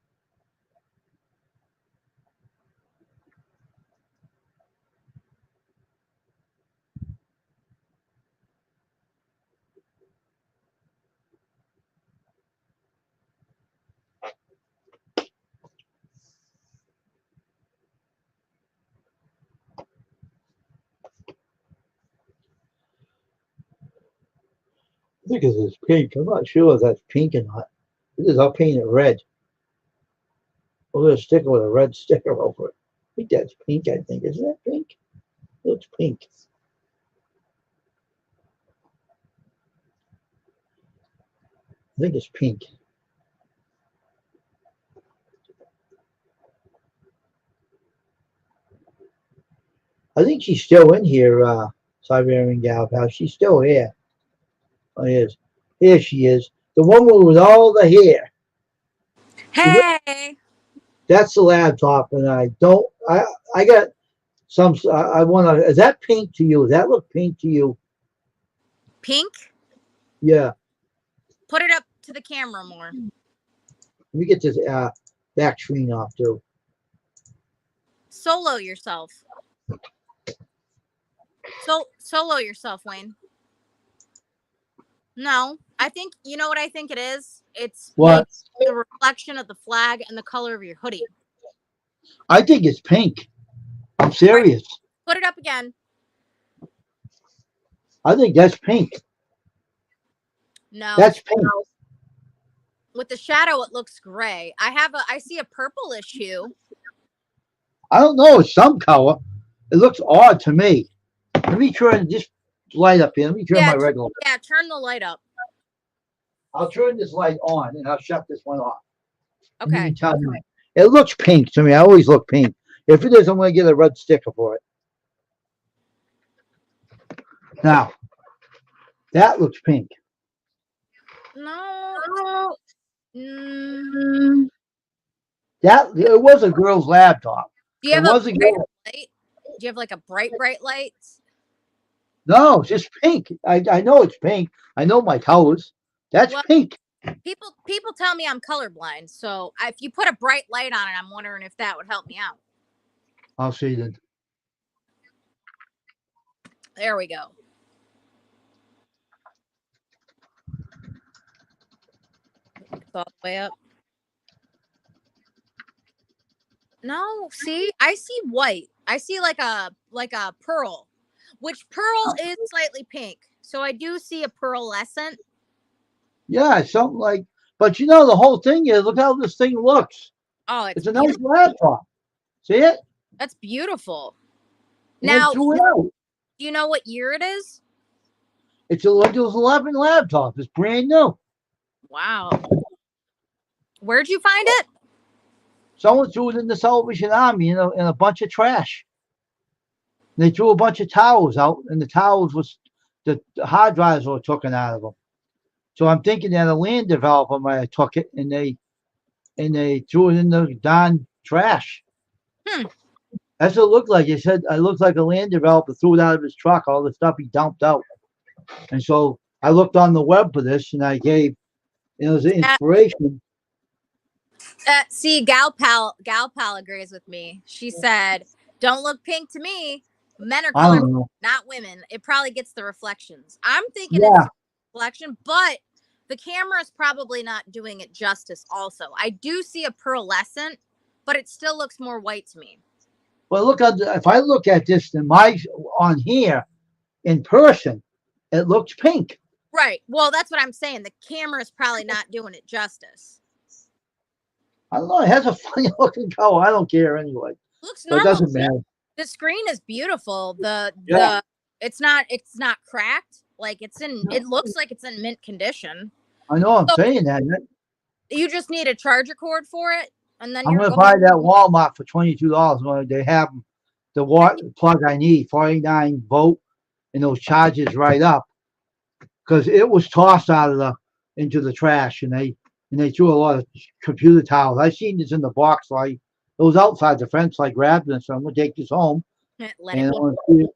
Speaker 1: I think it's pink. I'm not sure if that's pink or not. It is. I'll paint it red. We're going to stick it with a red sticker over it. I think that's pink, I think. Isn't that pink? It looks pink. I think it's pink. I think she's still in here, Siberian Gal Pal. She's still here. Oh, yes. Here she is. The woman with all the hair.
Speaker 2: Hey.
Speaker 1: That's the laptop, and I got some. I want to. Is that pink to you? Does that look pink to you?
Speaker 2: Pink?
Speaker 1: Yeah.
Speaker 2: Put it up to the camera more.
Speaker 1: Let me get this back screen off too.
Speaker 2: Solo yourself. Solo yourself, Wayne. No, I think you know what I think it is. It's
Speaker 1: what?
Speaker 2: The reflection of the flag and the color of your hoodie.
Speaker 1: I think it's pink. I'm serious.
Speaker 2: Put it up again.
Speaker 1: I think that's pink.
Speaker 2: No,
Speaker 1: that's pink.
Speaker 2: With the shadow, it looks gray. I see a purplish hue.
Speaker 1: I don't know. It's some color. It looks odd to me. Let me turn this light up here. Let me turn my regular.
Speaker 2: Yeah, turn the light up.
Speaker 1: I'll turn this light on and I'll shut this one off.
Speaker 2: Okay.
Speaker 1: Tell me. It looks pink to me. I always look pink. If it is, I'm going to get a red sticker for it. Now, that looks pink.
Speaker 2: No.
Speaker 1: That it was a girl's laptop.
Speaker 2: Do you have a bright light? Do you have like a bright light?
Speaker 1: No, it's just pink. I know it's pink. I know my colors. That's pink.
Speaker 2: People tell me I'm colorblind, so if you put a bright light on it, I'm wondering if that would help me out.
Speaker 1: I'll see then.
Speaker 2: There we go. All the way up. No, see, I see white. I see like a pearl, which pearl is slightly pink. So I do see a pearlescent.
Speaker 1: Yeah, something like. But you know, the whole thing is, look how this thing looks.
Speaker 2: Oh,
Speaker 1: it's a nice laptop. See it?
Speaker 2: That's beautiful.
Speaker 1: And
Speaker 2: now, do you know what year it is?
Speaker 1: It's a Windows 11 laptop. It's brand new.
Speaker 2: Wow. Where'd you find it?
Speaker 1: Someone threw it in the Salvation Army in a bunch of trash. They threw a bunch of towels out, and the towels was the hard drives were taken out of them. So I'm thinking that a land developer might have took it, and they threw it in the darn trash. That's what it looked like. He said it looked like a land developer threw it out of his truck, all the stuff he dumped out. And so I looked on the web for this, and I gave, it was an inspiration.
Speaker 2: See, Gal Pal agrees with me. She said, "Don't look pink to me. Men are colorblind, not women. It probably gets the reflections." I'm thinking it's reflection, but the camera is probably not doing it justice. Also, I do see a pearlescent, but it still looks more white to me.
Speaker 1: Well, look at if I look at this on here in person, it looks pink.
Speaker 2: Right. Well, that's what I'm saying. The camera's probably not doing it justice.
Speaker 1: I don't know. It has a funny looking color. I don't care anyway.
Speaker 2: Looks
Speaker 1: So it
Speaker 2: normal.
Speaker 1: doesn't matter.
Speaker 2: The screen is beautiful. The
Speaker 1: Yeah.
Speaker 2: it's not cracked. Like it looks like it's in mint condition.
Speaker 1: I know I'm
Speaker 2: So
Speaker 1: saying that.
Speaker 2: you just need a charger cord for it, and then
Speaker 1: I'm
Speaker 2: you're
Speaker 1: gonna buy that Walmart for $22. They have the plug I need, 49 volt, and those charges right up. Because it was tossed out of into the trash, and they threw a lot of computer towels. I seen this in the box, like it was outside the fence. I grabbed it, so I'm gonna take this home,
Speaker 2: Let
Speaker 1: and
Speaker 2: it be.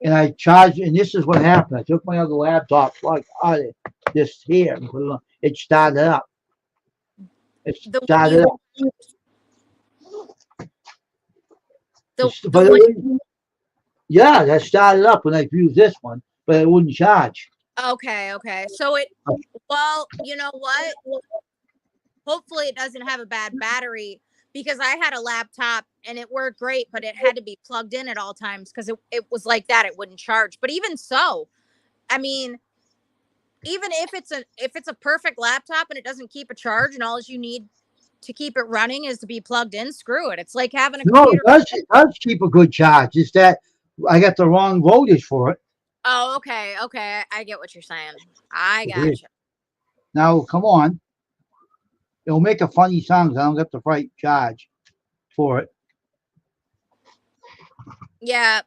Speaker 1: I charged. And this is what happened. I took my other laptop plug out of this here and put it on. It started up. It started up. Yeah, that started up when I used this one, but it wouldn't charge.
Speaker 2: Okay. So well, you know what? Hopefully it doesn't have a bad battery, because I had a laptop and it worked great, but it had to be plugged in at all times because it was like that. It wouldn't charge. But even so, I mean, even if it's a perfect laptop and it doesn't keep a charge and all you need to keep it running is to be plugged in, screw it. It's like having a computer.
Speaker 1: It does keep a good charge. It's that I got the wrong voltage for it.
Speaker 2: Oh, okay. I get what you're saying. I gotcha.
Speaker 1: Now, come on. It'll make a funny sound because I don't get the right charge for it.
Speaker 2: Yeah,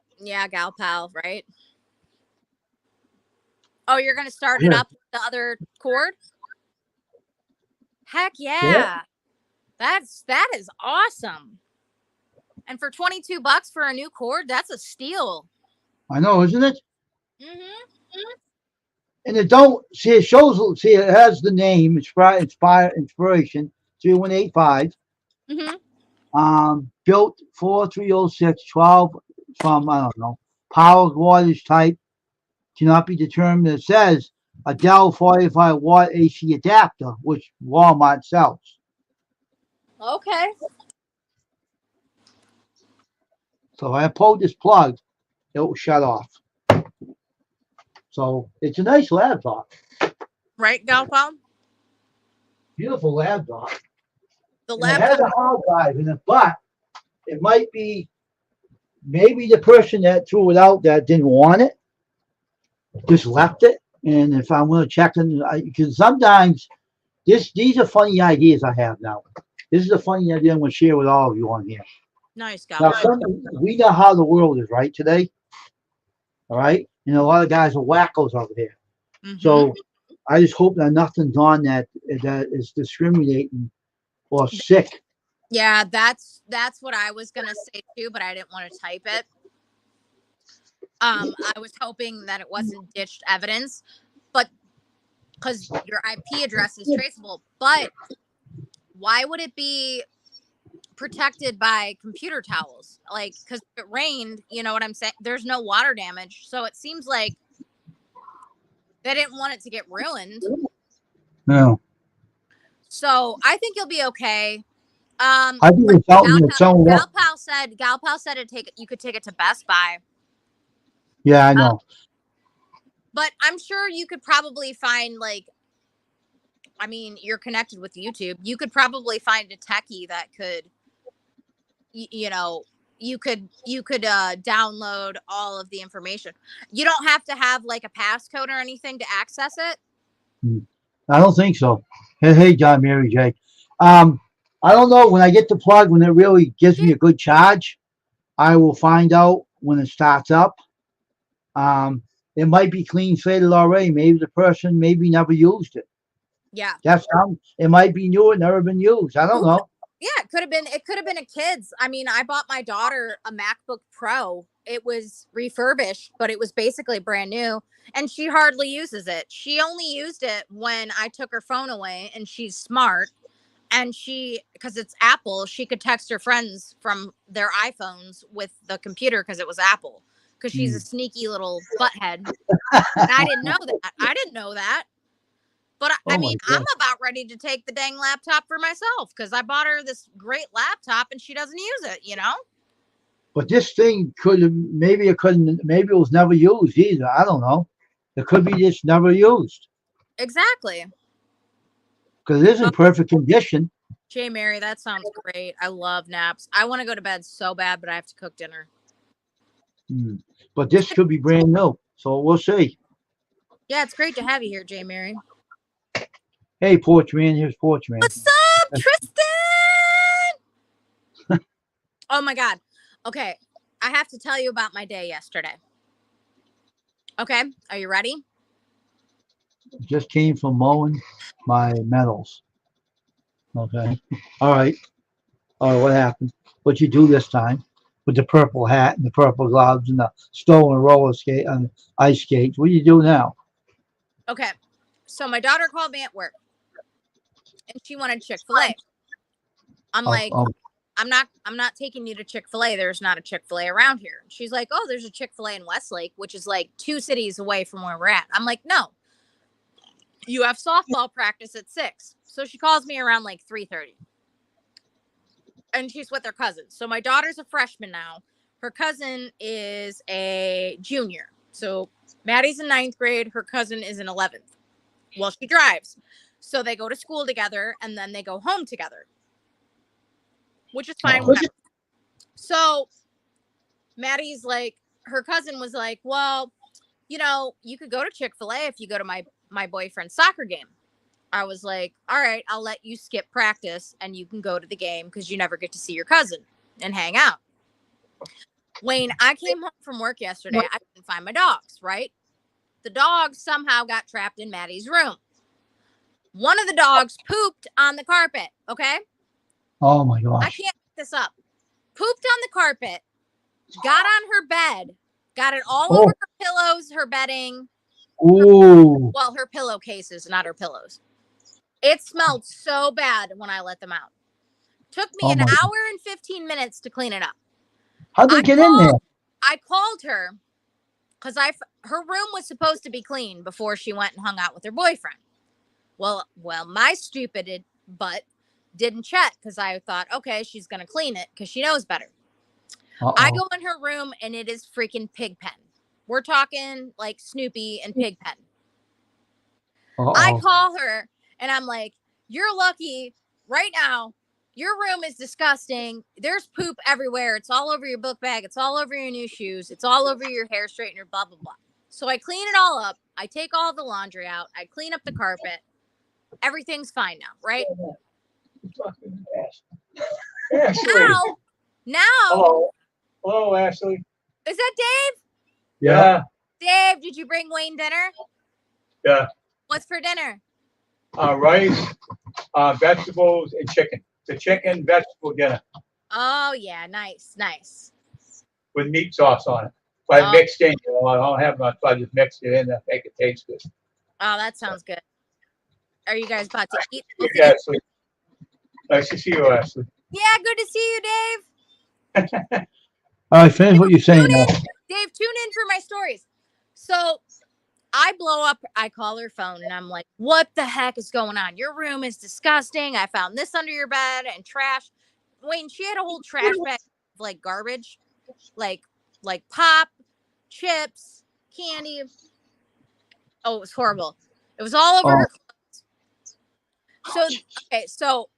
Speaker 2: gal pal, right? Oh, you're gonna start it up with the other cord? Heck yeah. That is awesome. And for $22 for a new cord, that's a steal.
Speaker 1: I know, isn't it?
Speaker 2: Mm-hmm.
Speaker 1: And it don't see it shows. See, it has the name Inspiration 3185.
Speaker 2: Mm-hmm.
Speaker 1: Built 4306 12 from I don't know power wattage type cannot be determined. It says a Dell 45 watt AC adapter, which Walmart sells.
Speaker 2: Okay.
Speaker 1: So if I pull this plug, it will shut off. So it's a nice laptop.
Speaker 2: Right, Galpal?
Speaker 1: Beautiful laptop.
Speaker 2: The
Speaker 1: laptop. It has a hard drive in it, but it might be maybe the person that threw it out that didn't want it just left it. And if I'm going to check in, because sometimes these are funny ideas I have now. This is a funny idea I'm going to share with all of you on here.
Speaker 2: Nice,
Speaker 1: Galpal. Now, we know how the world is right today. All right. And a lot of guys are wackos over there. Mm-hmm. So I just hope that nothing's on that is discriminating or sick.
Speaker 2: Yeah, that's what I was gonna say too, but I didn't want to type it. I was hoping that it wasn't ditched evidence, but because your IP address is traceable. But why would it be protected by computer towels? Like, because if it rained, you know what I'm saying? There's no water damage, so it seems like they didn't want it to get ruined.
Speaker 1: No.
Speaker 2: So I think you'll be okay.
Speaker 1: I think it's
Speaker 2: Galpal said you could take it to Best Buy.
Speaker 1: Yeah, I know.
Speaker 2: But I'm sure you could probably find I mean, you're connected with YouTube. You could probably find a techie that could, you could download all of the information. You don't have to have like a passcode or anything to access it.
Speaker 1: I don't think so. Hey, John, Mary J. I don't know when I get the plug, when it really gives me a good charge, I will find out when it starts up. It might be clean faded already. Maybe the person never used it.
Speaker 2: Yeah.
Speaker 1: It might be new and never been used. I don't know.
Speaker 2: Yeah, it could have been a kid's. I mean, I bought my daughter a MacBook Pro. It was refurbished, but it was basically brand new, and she hardly uses it. She only used it when I took her phone away, and she's smart. And because it's Apple, she could text her friends from their iPhones with the computer because it was Apple. Because she's a sneaky little butthead. And I didn't know that. But I mean, I'm about ready to take the dang laptop for myself because I bought her this great laptop and she doesn't use it,
Speaker 1: But this thing maybe it was never used either. I don't know. It could be just never used
Speaker 2: Exactly.
Speaker 1: because it is
Speaker 2: Oh,
Speaker 1: in perfect condition.
Speaker 2: Jay Mary, that sounds great. I love naps. I want to go to bed so bad, but I have to cook dinner.
Speaker 1: Hmm. But this could be brand new, so we'll see.
Speaker 2: Yeah, it's great to have you here, Jay Mary.
Speaker 1: Hey, Porch Man, here's Porch Man.
Speaker 2: What's up, Tristan? Oh my God. Okay. I have to tell you about my day yesterday. Okay. Are you ready?
Speaker 1: Just came from mowing my metals. Okay. All right. All right. What happened? What you do this time with the purple hat and the purple gloves and the stolen roller skate and ice skates? What do you do now?
Speaker 2: Okay. So my daughter called me at work and she wanted Chick-fil-A. I'm
Speaker 1: Oh,
Speaker 2: like,
Speaker 1: oh,
Speaker 2: I'm not taking you to Chick-fil-A. There's not a Chick-fil-A around here. She's like, oh, there's a Chick-fil-A in Westlake, which is like 2 cities away from where we're at. I'm like, no, you have softball practice at 6. So she calls me around like 3:30. And she's with her cousin. So my daughter's a freshman now. Her cousin is a junior. So Maddie's in 9th grade. Her cousin is in 11th. Well, she drives. So they go to school together and then they go home together, which is fine.
Speaker 1: oh.
Speaker 2: Whatever. So Maddie's like, her cousin was like, well, you know, you could go to Chick-fil-A if you go to my boyfriend's soccer game. I was like, all right, I'll let you skip practice and you can go to the game because you never get to see your cousin and hang out. Wayne, I came home from work yesterday. I couldn't find my dogs, right? The dogs somehow got trapped in Maddie's room. One of the dogs pooped on the carpet, okay?
Speaker 1: Oh my
Speaker 2: I
Speaker 1: gosh.
Speaker 2: can't make this up. Pooped on the carpet, got on her bed, got it all
Speaker 1: Oh,
Speaker 2: over her pillows, her bedding,
Speaker 1: ooh.
Speaker 2: well, her pillowcases, not her pillows. It smelled so bad when I let them out. Took me
Speaker 1: Oh
Speaker 2: an
Speaker 1: my.
Speaker 2: hour and 15 minutes to clean it up.
Speaker 1: How'd they
Speaker 2: I
Speaker 1: get in there?
Speaker 2: called her because her room was supposed to be clean before she went and hung out with her boyfriend. Well, my stupid butt didn't check because I thought, okay, she's gonna clean it because she knows better. I
Speaker 1: Uh-oh.
Speaker 2: go in her room and it is freaking Pigpen. We're talking like Snoopy and Pigpen. I
Speaker 1: Uh-oh.
Speaker 2: call her and I'm like, you're lucky right now. Your room is disgusting. There's poop everywhere. It's all over your book bag. It's all over your new shoes. It's all over your hair straightener, blah, blah, blah. So I clean it all up. I take all the laundry out. I clean up the carpet. Everything's fine now, right?
Speaker 3: Ashley.
Speaker 2: Now,
Speaker 3: Hello. Hello, Ashley.
Speaker 2: is that Dave?
Speaker 3: Yeah.
Speaker 2: Dave, did you bring Wayne dinner?
Speaker 3: Yeah.
Speaker 2: What's for dinner?
Speaker 3: Rice, vegetables, and chicken. The chicken vegetable dinner
Speaker 2: Oh, yeah. Nice, nice.
Speaker 3: with meat sauce on it. But I
Speaker 2: Oh,
Speaker 3: mixed in, I don't have much, so I just mixed it in to make it taste good.
Speaker 2: oh, that sounds good. Are you guys about to eat? both of
Speaker 3: Yeah,
Speaker 2: you?
Speaker 3: Ashley. Nice to see you, Ashley.
Speaker 2: Yeah, good to see you, Dave.
Speaker 1: All right, finish what you're saying now.
Speaker 2: Dave, tune in for my stories. So I blow up, I call her phone and I'm like, what the heck is going on? Your room is disgusting. I found this under your bed and trash. Wayne, she had a whole trash bag of like garbage, like pop, chips, candy. Oh, it was horrible. It was all over
Speaker 1: Oh,
Speaker 2: her. So okay, so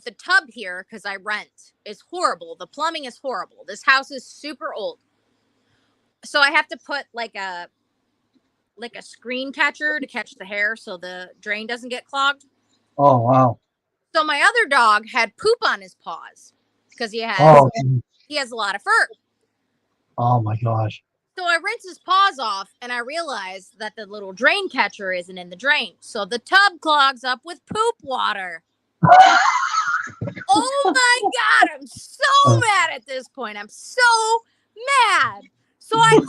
Speaker 2: the tub here, because I rent, is horrible. The plumbing is horrible. This house is super old. So I have to put like a screen catcher to catch the hair so the drain doesn't get clogged.
Speaker 1: oh, wow.
Speaker 2: So my other dog had poop on his paws because he
Speaker 1: Oh,
Speaker 2: has a lot of fur.
Speaker 1: oh my gosh.
Speaker 2: So I rinse his paws off and I realize that the little drain catcher isn't in the drain. So the tub clogs up with poop water. Oh my God, I'm so mad at this point. I'm so mad. So I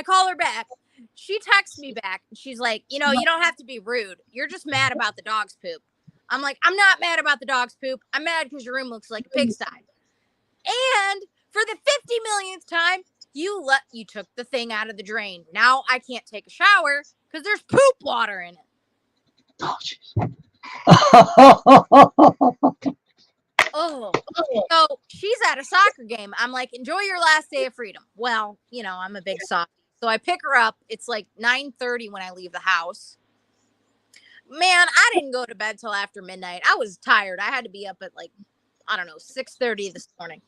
Speaker 2: call her back. She texts me back. She's like, you don't have to be rude. You're just mad about the dog's poop. I'm like, I'm not mad about the dog's poop. I'm mad because your room looks like a pigsty. And for the 50 millionth time, you took the thing out of the drain. Now I can't take a shower because there's poop water in it.
Speaker 1: Oh, jeez.
Speaker 2: Oh, so she's at a soccer game. I'm like, enjoy your last day of freedom. Well, I'm a big softie, So I pick her up. It's like 9:30 when I leave the house. Man, I didn't go to bed till after midnight. I was tired. I had to be up at like, I don't know, 6:30 this morning.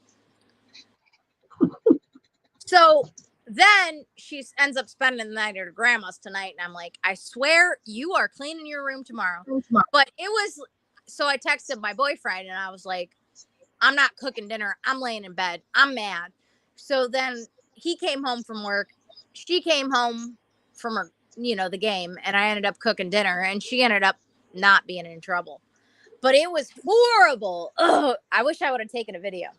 Speaker 2: So then she ends up spending the night at her grandma's tonight. And I'm like, I swear you are cleaning your room tomorrow. But it was, so I texted my boyfriend and I was like, I'm not cooking dinner. I'm laying in bed. I'm mad. So then he came home from work. She came home from her, the game. And I ended up cooking dinner and she ended up not being in trouble. But it was horrible. Ugh, I wish I would have taken a video.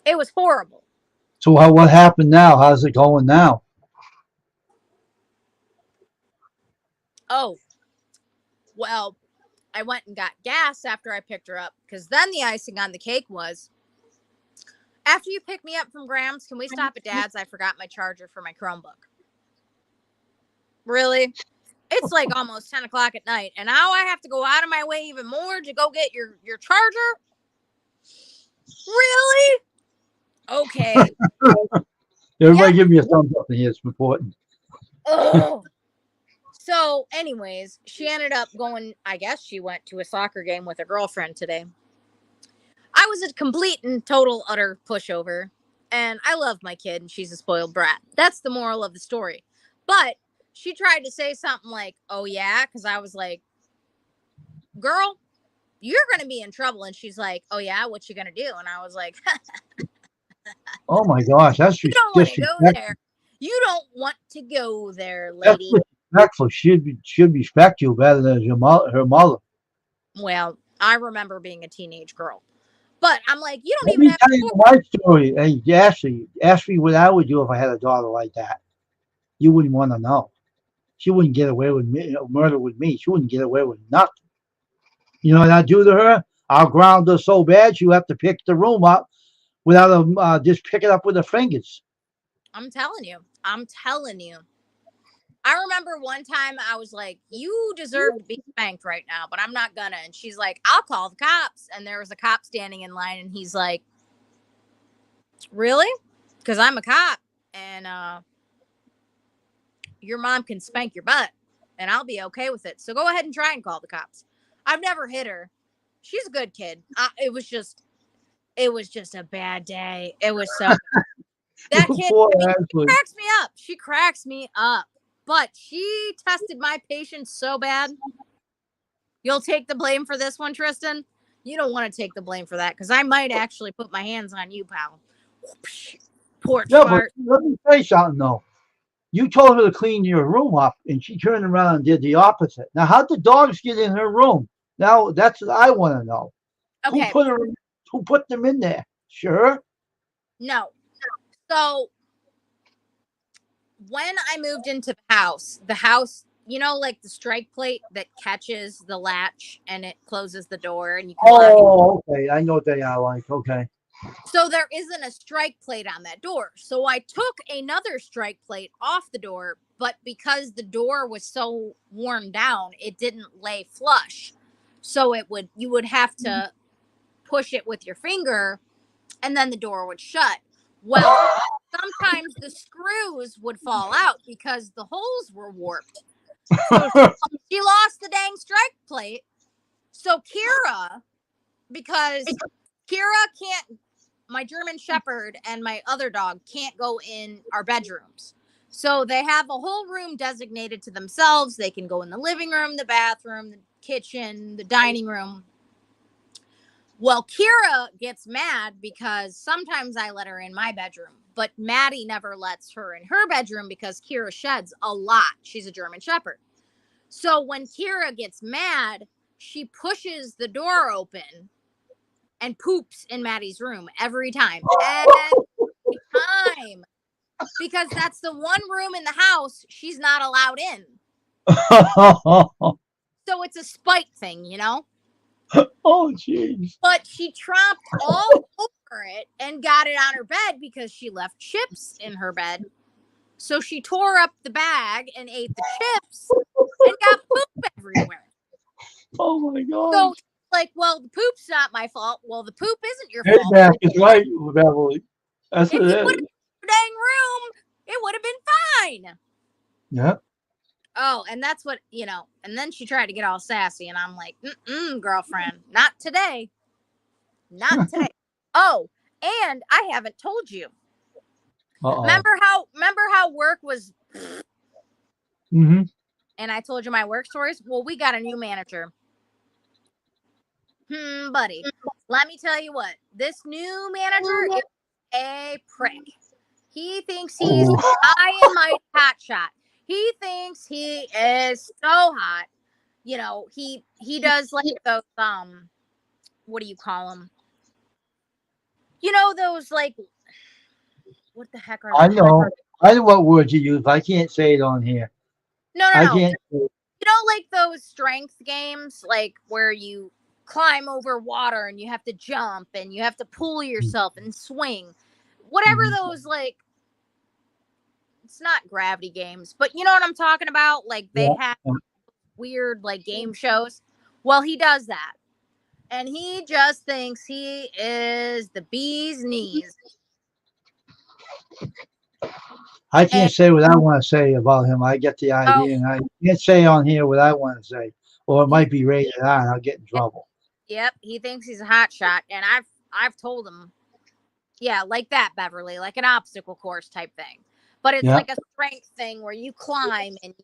Speaker 2: It was horrible.
Speaker 1: So what happened now? How's it going now?
Speaker 2: Oh, well, I went and got gas after I picked her up because then the icing on the cake was, after you pick me up from Grams, can we stop at Dad's? I forgot my charger for my Chromebook. Really? It's like almost 10 o'clock at night, and now I have to go out of my way even more to go get your charger? Really? Okay.
Speaker 1: Everybody give me a thumbs up in here. It's important.
Speaker 2: Oh. So, anyways, she ended up going, I guess she went to a soccer game with a girlfriend today. I was a complete and total utter pushover, and I love my kid, and she's a spoiled brat. That's the moral of the story. But she tried to say something like, oh, yeah, because I was like, girl, you're going to be in trouble. And she's like, oh, yeah, what you going to do? And I was like,
Speaker 1: oh, my gosh. That's
Speaker 2: you don't want to go there. You don't want to go there, lady.
Speaker 1: That's respectful. Should respect you better than her mother.
Speaker 2: Well, I remember being a teenage girl. But I'm like, you don't
Speaker 1: Let
Speaker 2: even
Speaker 1: me
Speaker 2: have
Speaker 1: tell you my story. Hey, Ashley, ask me what I would do if I had a daughter like that. You wouldn't want to know. She wouldn't get away with me, murder with me. She wouldn't get away with nothing. You know what I do to her? I'll ground her so bad she'll have to pick the room up without just pick it up with her fingers.
Speaker 2: I'm telling you. I remember one time I was like, you deserve to be spanked right now, but I'm not gonna. And she's like, I'll call the cops. And there was a cop standing in line and he's like, really? Because I'm a cop and your mom can spank your butt and I'll be okay with it. So go ahead and try and call the cops. I've never hit her. She's a good kid. It was just a bad day. It was so that kid she cracks me up. She cracks me up. But she tested my patience so bad. You'll take the blame for this one, Tristan? You don't want to take the blame for that because I might actually put my hands on you, pal. Porch fart.
Speaker 1: But let me say something, though. You told her to clean your room up, and she turned around and did the opposite. Now, how'd the dogs get in her room? Now, that's what I want to know.
Speaker 2: Okay.
Speaker 1: Who put them in there? Sure.
Speaker 2: No. So when I moved into the house, like the strike plate that catches the latch and it closes the door and you can
Speaker 1: okay. I know what they are like. Okay.
Speaker 2: So there isn't a strike plate on that door. So I took another strike plate off the door, but because the door was so worn down, it didn't lay flush. So you would have to push it with your finger and then the door would shut. Well, sometimes the screws would fall out because the holes were warped. So she lost the dang strike plate. So because Kira can't, my German Shepherd and my other dog can't go in our bedrooms. So they have a whole room designated to themselves. They can go in the living room, the bathroom, the kitchen, the dining room. Well, Kira gets mad because sometimes I let her in my bedroom, but Maddie never lets her in her bedroom because Kira sheds a lot. She's a German Shepherd. So when Kira gets mad, she pushes the door open and poops in Maddie's room every time. Every time. Because that's the one room in the house she's not allowed in. So it's a spite thing,
Speaker 1: Oh, jeez.
Speaker 2: But she tromped all over it and got it on her bed because she left chips in her bed. So she tore up the bag and ate the chips and got poop everywhere.
Speaker 1: Oh, my God.
Speaker 2: So well, the poop's not my fault. Well, the poop isn't your
Speaker 1: Hey,
Speaker 2: fault.
Speaker 1: Mac is right, Beverly. That's
Speaker 2: if
Speaker 1: what
Speaker 2: you
Speaker 1: it
Speaker 2: put it
Speaker 1: is.
Speaker 2: in your dang room, it would have been mine.
Speaker 1: Yeah.
Speaker 2: Oh, and that's what, and then she tried to get all sassy, and I'm like, girlfriend, not today. Not today. Oh, and I haven't told you.
Speaker 1: Uh-oh.
Speaker 2: Remember how work was,
Speaker 1: Mm-hmm.
Speaker 2: and I told you my work stories? Well, we got a new manager. Buddy, let me tell you what. This new manager is a prick. He thinks he's high and mighty hot shot. He thinks he is so hot. He does like those what do you call them? Those like, what the heck are
Speaker 1: I
Speaker 2: they?
Speaker 1: know. I know what words you use. I can't say it on here.
Speaker 2: No.
Speaker 1: I can't.
Speaker 2: Like those strength games, like where you climb over water and you have to jump and you have to pull yourself and swing. Whatever those, like, it's not gravity games, but you know what I'm talking about? Like they have weird like game shows. Well, he does that. And he just thinks he is the bee's knees.
Speaker 1: I can't say what I want to say about him. I get the idea, and I can't say on here what I want to say, or it might be rated R, and I'll get in trouble.
Speaker 2: Yep, he thinks he's a hot shot, and I've told him, yeah, like that, Beverly, like an obstacle course type thing. But it's like a strength thing where you climb and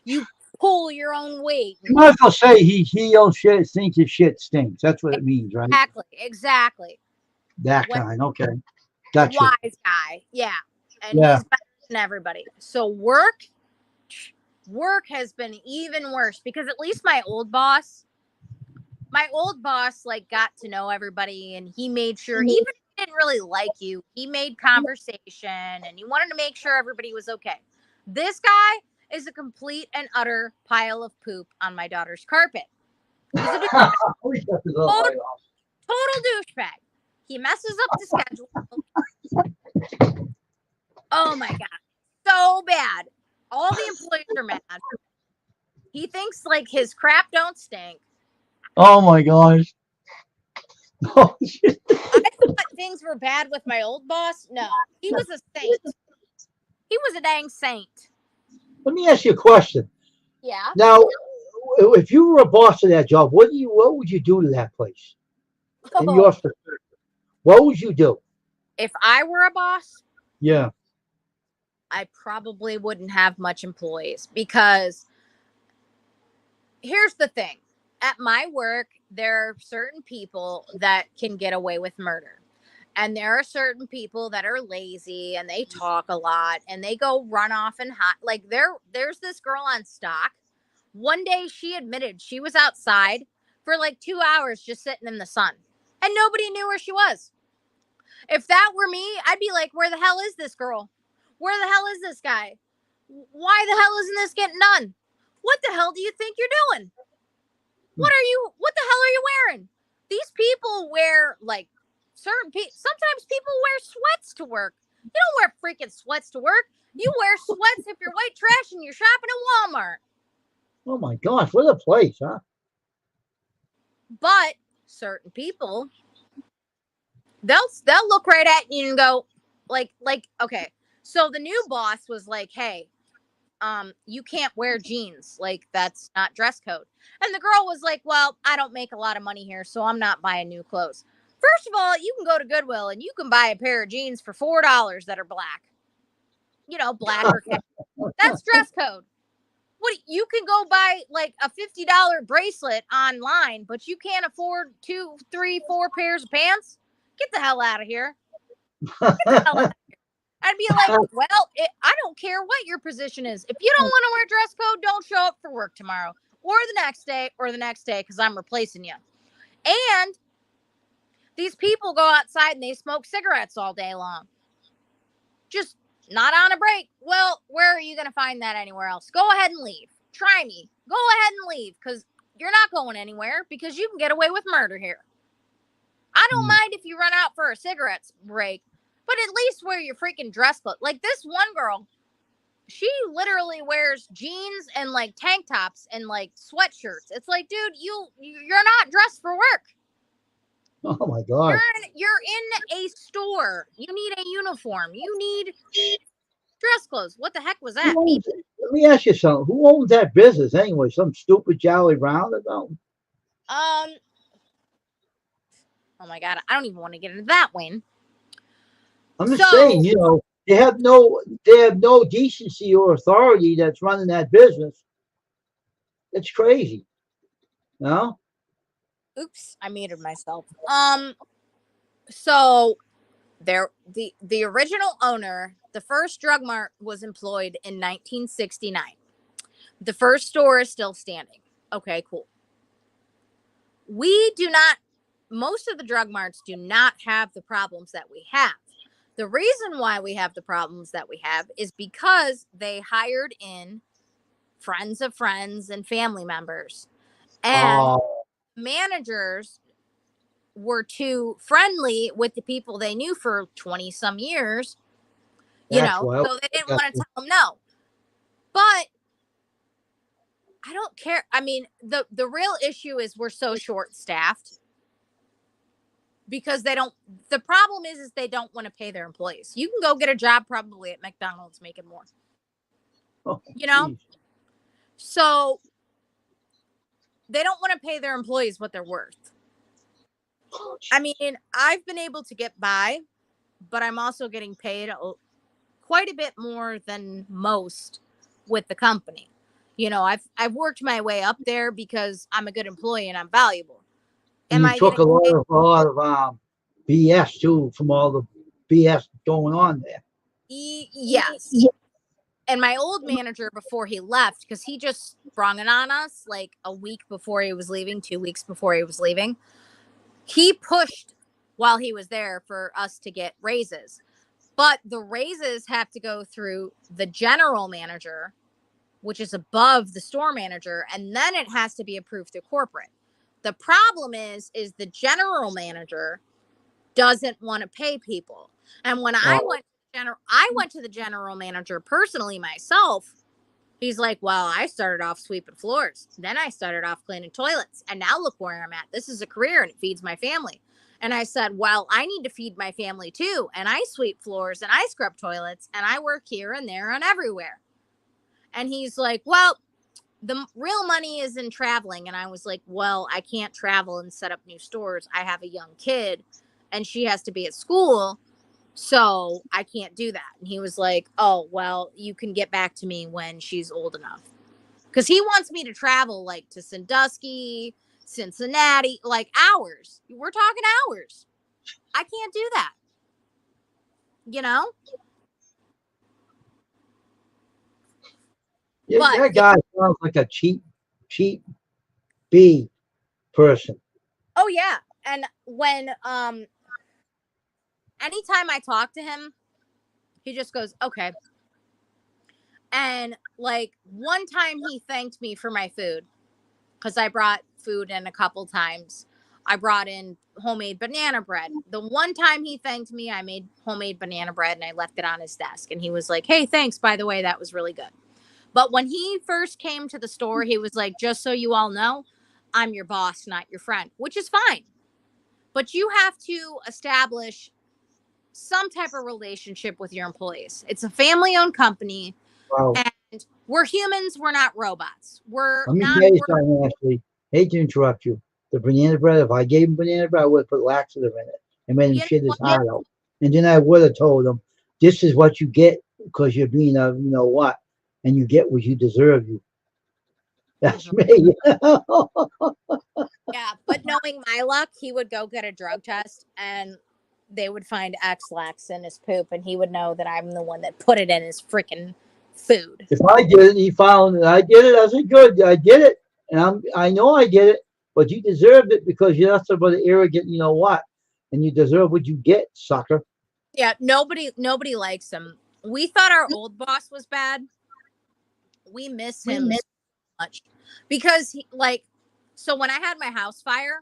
Speaker 2: you pull your own weight.
Speaker 1: You might as well say he yells shit, thinks his shit stinks. That's what it means, right?
Speaker 2: Exactly.
Speaker 1: That kind, okay. Gotcha.
Speaker 2: Wise guy, yeah. And he's better than everybody. So work has been even worse because at least my old boss like got to know everybody, and he made sure, even if he didn't really like you, he made conversation and he wanted to make sure everybody was okay. This guy is a complete and utter pile of poop on my daughter's carpet. He's a total douchebag. He messes up the schedule. Oh my God. So bad. All the employees are mad. He thinks like his crap don't stink.
Speaker 1: Oh my gosh. Oh, shit.
Speaker 2: I thought things were bad with my old boss. No, he was a saint. He was a dang saint.
Speaker 1: Let me ask you a question.
Speaker 2: Yeah.
Speaker 1: Now, if you were a boss of that job, what would you do to that place? In your perspective, what would you do?
Speaker 2: If I were a boss?
Speaker 1: Yeah.
Speaker 2: I probably wouldn't have much employees because here's the thing. At my work, there are certain people that can get away with murder. And there are certain people that are lazy and they talk a lot and they go run off and hide. Like there's this girl on stock. One day she admitted she was outside for like 2 hours just sitting in the sun and nobody knew where she was. If that were me, I'd be like, where the hell is this girl? Where the hell is this guy? Why the hell isn't this getting done? What the hell do you think you're doing? What the hell are you wearing? These people wear like certain people. Sometimes people wear sweats to work. You don't wear freaking sweats to work. You wear sweats if you're white trash and you're shopping at Walmart.
Speaker 1: Oh my gosh, what a place, huh?
Speaker 2: But certain people, they'll look right at you and go, like, okay. So the new boss was like, hey, you can't wear jeans. Like, that's not dress code. And the girl was like, well, I don't make a lot of money here, so I'm not buying new clothes. First of all, you can go to Goodwill and you can buy a pair of jeans for $4 that are black. Black or khaki. That's dress code. What, you can go buy like a $50 bracelet online, but you can't afford 2, 3, 4 pairs of pants? Get the hell out of here. Get the hell out of here. I'd be like, well, I don't care what your position is. If you don't want to wear dress code, don't show up for work tomorrow or the next day because I'm replacing you. And these people go outside and they smoke cigarettes all day long. Just not on a break. Well, where are you going to find that anywhere else? Go ahead and leave. Try me. Go ahead and leave because you're not going anywhere because you can get away with murder here. I don't mind if you run out for a cigarette break, but at least wear your freaking dress clothes. Like this one girl, she literally wears jeans and like tank tops and like sweatshirts. It's like, dude, you're not dressed for work.
Speaker 1: Oh my God.
Speaker 2: You're in a store. You need a uniform. You need Dress clothes. What the heck was
Speaker 1: Who
Speaker 2: that?
Speaker 1: owns it? Let me ask you something. Who owns that business anyway? Some stupid Jolly Brown or something?
Speaker 2: Oh my God. I don't even want to get into that, Wayne.
Speaker 1: I'm just saying, you know, they have no decency or authority that's running that business. It's crazy. No?
Speaker 2: Oops, I muted myself. So the original owner, the first drug mart was employed in 1969. The first store is still standing. Okay, cool. Most of the drug marts do not have the problems that we have. The reason why we have the problems that we have is because they hired in friends of friends and family members. And managers were too friendly with the people they knew for 20 some years, so they didn't want to tell them no. But I don't care. I mean, the real issue is we're so short staffed because the problem is they don't want to pay their employees. You can go get a job probably at McDonald's making more,
Speaker 1: Geez.
Speaker 2: So they don't want to pay their employees what they're worth. I mean, I've been able to get by, but I'm also getting paid quite a bit more than most with the company. I've worked my way up there because I'm a good employee and I'm valuable.
Speaker 1: And you took a lot of BS too from all the BS going on there.
Speaker 2: Yes. And my old manager, before he left, because he just sprung it on us like a week before he was leaving, 2 weeks before he was leaving, he pushed while he was there for us to get raises. But the raises have to go through the general manager, which is above the store manager, and then it has to be approved through corporate. The problem is the general manager doesn't want to pay people. And when I went to the general manager personally myself, he's like, well, I started off sweeping floors. Then I started off cleaning toilets. And now look where I'm at. This is a career and it feeds my family. And I said, well, I need to feed my family too. And I sweep floors and I scrub toilets and I work here and there and everywhere. And he's like, well, the real money is in traveling. And I was like, well, I can't travel and set up new stores. I have a young kid and she has to be at school. So I can't do that. And he was like, oh, well, you can get back to me when she's old enough. Because he wants me to travel like to Sandusky, Cincinnati, like hours. We're talking hours. I can't do that.
Speaker 1: Yeah, that guy sounds like a cheap B person.
Speaker 2: Oh, yeah. And when anytime I talk to him, he just goes, okay. And like one time he thanked me for my food because I brought food in a couple times. I brought in homemade banana bread. The one time he thanked me, I made homemade banana bread and I left it on his desk. And he was like, hey, thanks, by the way, that was really good. But when he first came to the store, he was like, just so you all know, I'm your boss, not your friend, which is fine. But you have to establish some type of relationship with your employees. It's a family-owned company.
Speaker 1: Wow.
Speaker 2: And we're humans. We're not robots.
Speaker 1: Let me tell you something, Ashley. Hate to interrupt you. The banana bread, if I gave him banana bread, I would have put laxative in it and made him shit his heart out. And then I would have told him, this is what you get because you're being a, you know what, and you get what you deserve. That's me.
Speaker 2: Yeah, but knowing my luck, he would go get a drug test and they would find X-Lax in his poop and he would know that I'm the one that put it in his freaking food.
Speaker 1: If I did it, he found that I did it. I said, good, I did it. And I know I did it, but you deserved it because you're not somebody arrogant, you know what? And you deserve what you get, sucker.
Speaker 2: Yeah, nobody likes him. We thought our old boss was bad. We miss him so much because so when I had my house fire,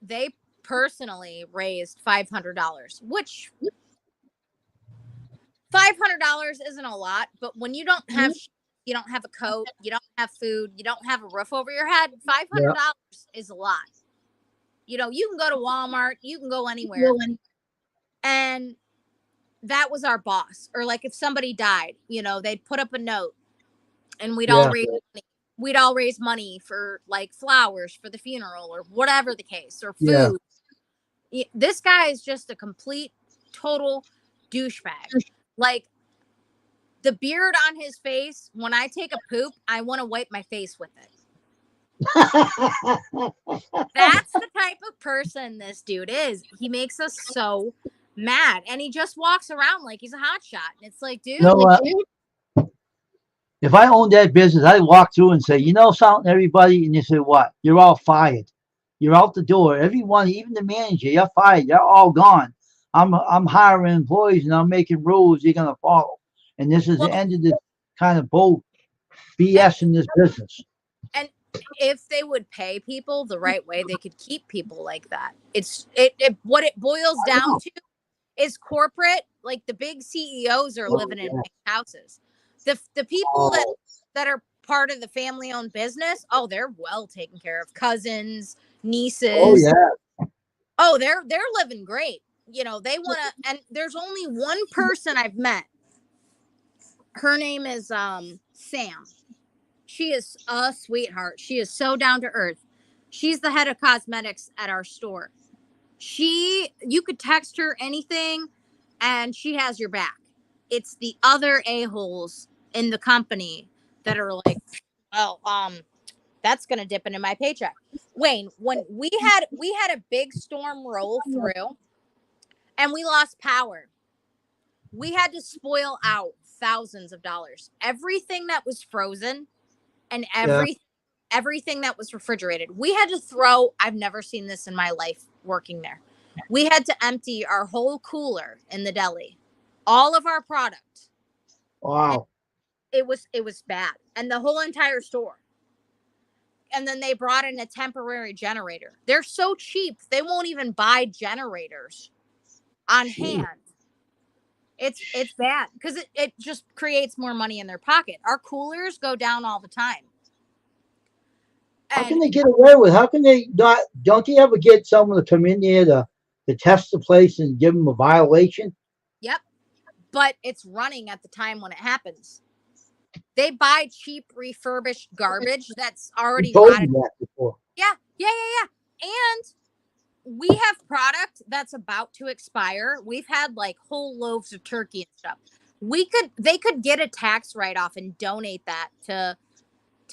Speaker 2: they personally raised $500, which $500 isn't a lot, but when you don't have you don't have a coat, you don't have food, you don't have a roof over your head, $500 is a lot. You can go to Walmart, you can go anywhere. And that was our boss. Or like if somebody died, you know, they'd put up a note and
Speaker 1: Yeah.
Speaker 2: we'd all raise money for like flowers for the funeral or whatever the case, or
Speaker 1: Yeah.
Speaker 2: food. This guy is just a complete total douchebag. Like the beard on his face, when I take a poop, I want to wipe my face with it. That's the type of person this dude is. He makes us so mad, and he just walks around like he's a hotshot. And it's like, dude,
Speaker 1: You know what? If I owned that business, I'd walk through and say, you know something, everybody? And they say, what? You're all fired. You're out the door. Everyone, even the manager, you're fired. You're all gone. I'm hiring employees and I'm making rules you're gonna follow. And this is the end of this kind of bull BS in this business.
Speaker 2: And if they would pay people the right way, they could keep people like that. What it boils down to is corporate. Like the big CEOs are living in big houses. The people that are part of the family owned business, oh, they're well taken care of. Cousins, nieces.
Speaker 1: Oh yeah.
Speaker 2: Oh, they're living great. You know, they want to, and there's only one person I've met. Her name is Sam. She is a sweetheart. She is so down to earth. She's the head of cosmetics at our store. You could text her anything and she has your back. It's the other a-holes in the company that are like, well, that's going to dip into my paycheck. Wayne, when we had a big storm roll through and we lost power, we had to spoil out thousands of dollars. Everything that was frozen and everything that was refrigerated, we had to throw. I've never seen this in my life working there. We had to empty our whole cooler in the deli, all of our product.
Speaker 1: Wow.
Speaker 2: It was bad, and the whole entire store. And then they brought in a temporary generator. They're so cheap, they won't even buy generators on hand. It's bad because it just creates more money in their pocket. Our coolers go down all the time.
Speaker 1: How can they get away with? How can they not? Don't they ever get someone to come in there to test the place and give them a violation?
Speaker 2: Yep, but it's running at the time when it happens. They buy cheap refurbished garbage that's already got it. Yeah. And we have product that's about to expire. We've had like whole loaves of turkey and stuff. They could get a tax write-off and donate that to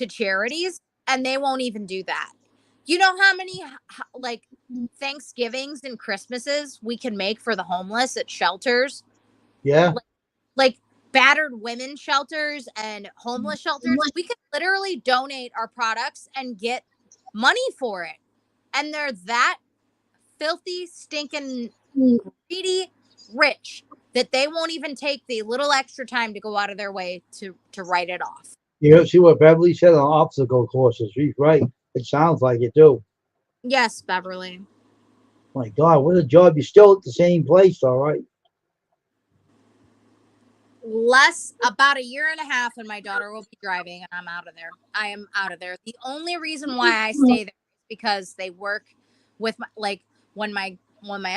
Speaker 2: charities, and they won't even do that. You know how many like Thanksgivings and Christmases we can make for the homeless at shelters?
Speaker 1: Yeah.
Speaker 2: Like battered women shelters and homeless shelters. We could literally donate our products and get money for it. And they're that filthy, stinking, greedy rich that they won't even take the little extra time to go out of their way to write it off.
Speaker 1: You see what Beverly said on obstacle courses. She's right. It sounds like it too.
Speaker 2: Yes, Beverly.
Speaker 1: My God, what a job. You're still at the same place, all right.
Speaker 2: About a year and a half and my daughter will be driving and I'm out of there. I am out of there. The only reason why I stay there is because they work with when my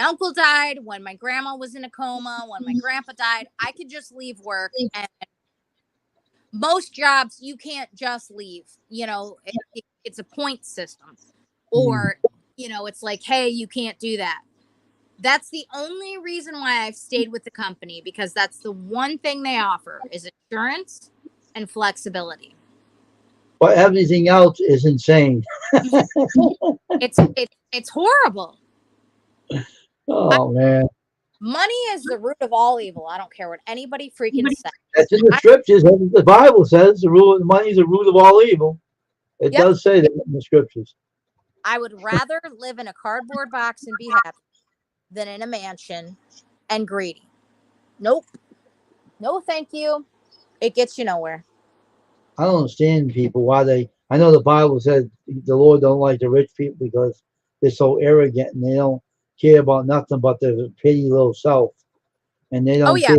Speaker 2: uncle died, when my grandma was in a coma, when my grandpa died, I could just leave work. And most jobs you can't just leave. You know, it's a point system. Or, you know, it's like, hey, you can't do that. That's the only reason why I've stayed with the company, because that's the one thing they offer is insurance and flexibility.
Speaker 1: But everything else is insane.
Speaker 2: It's horrible.
Speaker 1: Oh, man.
Speaker 2: Money is the root of all evil. I don't care what anybody freaking says.
Speaker 1: That's in the scriptures. The Bible says money is the root of all evil. It does say that in the scriptures.
Speaker 2: I would rather live in a cardboard box and be happy than in a mansion and greedy. Nope. No, thank you. It gets you nowhere.
Speaker 1: I don't understand people I know the Bible says the Lord don't like the rich people because they're so arrogant and they don't care about nothing but their petty little self. And they don't care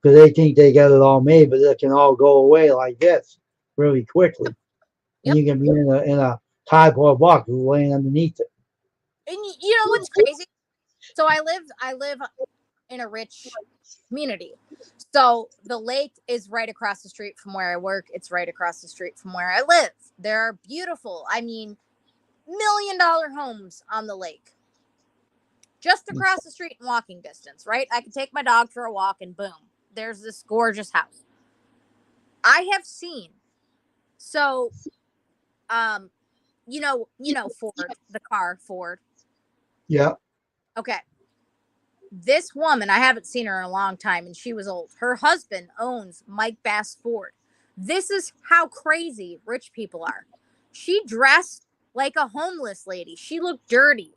Speaker 1: because they think they got it all made, but it can all go away like this really quickly. And you can be in a cardboard box laying underneath it.
Speaker 2: And you know what's crazy? So I live in a rich community. So the lake is right across the street from where I work. It's right across the street from where I live. There are beautiful, I mean, $1 million homes on the lake. Just across the street in walking distance, right? I can take my dog for a walk and boom, there's this gorgeous house. I have seen, so, you know, Ford, the car Ford.
Speaker 1: Yeah.
Speaker 2: Okay. This woman, I haven't seen her in a long time, and she was old. Her husband owns Mike Bass Ford. This is how crazy rich people are. She dressed like a homeless lady. She looked dirty.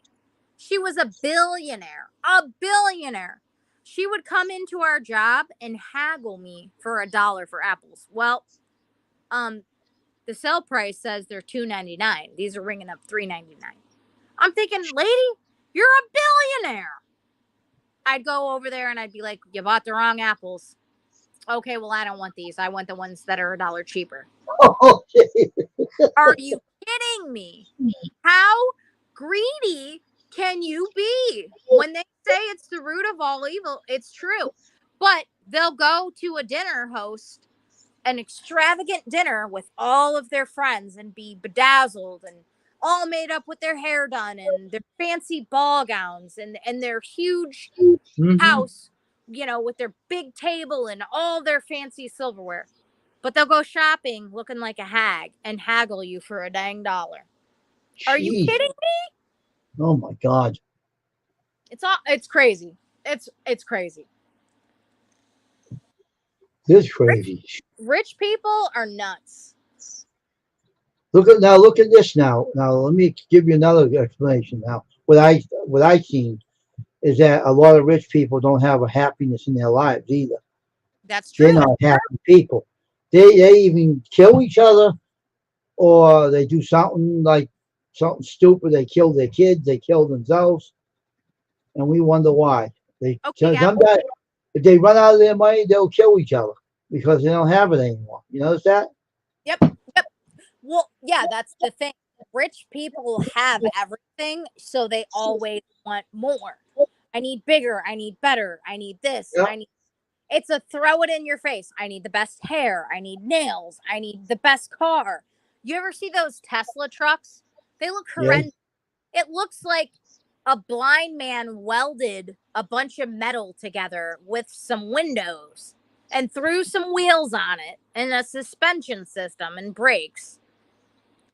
Speaker 2: She was a billionaire. A billionaire. She would come into our job and haggle me for $1 for apples. Well, the sale price says they're $2.99. These are ringing up $3.99. I'm thinking, lady, you're a billionaire. I'd go over there and I'd be like, you bought the wrong apples. Okay, well, I don't want these. I want the ones that are $1 cheaper. Are you kidding me? How greedy can you be? When they say it's the root of all evil, it's true. But they'll go to a dinner host, an extravagant dinner with all of their friends, and be bedazzled and all made up with their hair done and their fancy ball gowns and their huge house, you know, with their big table and all their fancy silverware. But they'll go shopping looking like a hag and haggle you for a dang $1. Are you kidding me?
Speaker 1: Oh my God.
Speaker 2: It's crazy. It's crazy.
Speaker 1: This is crazy.
Speaker 2: Rich people are nuts.
Speaker 1: Look at this now. Now let me give you another explanation. Now, what I seen is that a lot of rich people don't have a happiness in their lives either.
Speaker 2: That's true.
Speaker 1: They're not happy people. They even kill each other, or they do something stupid. They kill their kids. They kill themselves, and we wonder why. Sometimes if they run out of their money, they'll kill each other because they don't have it anymore. You notice that?
Speaker 2: Yep. Well, yeah, that's the thing. Rich people have everything, so they always want more. I need bigger. I need better. I need this.
Speaker 1: Yep.
Speaker 2: It's a throw it in your face. I need the best hair. I need nails. I need the best car. You ever see those Tesla trucks? They look horrendous. Yeah. It looks like a blind man welded a bunch of metal together with some windows and threw some wheels on it and a suspension system and brakes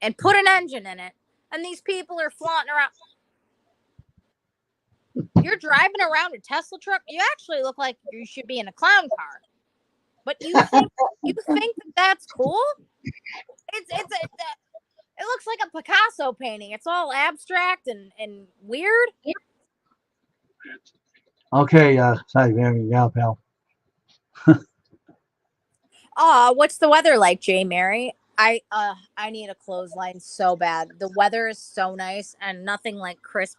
Speaker 2: and put an engine in it. And these people are flaunting around. You're driving around a Tesla truck. You actually look like you should be in a clown car. But you think that that's cool? It looks like a Picasso painting. It's all abstract and weird.
Speaker 1: Okay, sorry, Mary. Yeah, pal.
Speaker 2: What's the weather like, J. Mary? I need a clothesline so bad. The weather is so nice and nothing like crisp,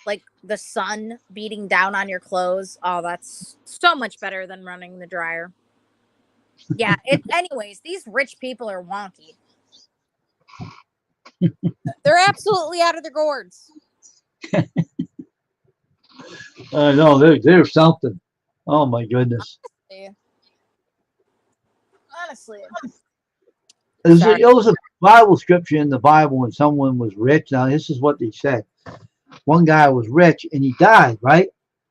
Speaker 2: like the sun beating down on your clothes. Oh, that's so much better than running the dryer. Yeah. Anyways, these rich people are wonky. They're absolutely out of their gourds.
Speaker 1: No, they're something. Oh my goodness.
Speaker 2: Honestly.
Speaker 1: There was a Bible scripture in the Bible when someone was rich. Now, this is what they said. One guy was rich and he died, right?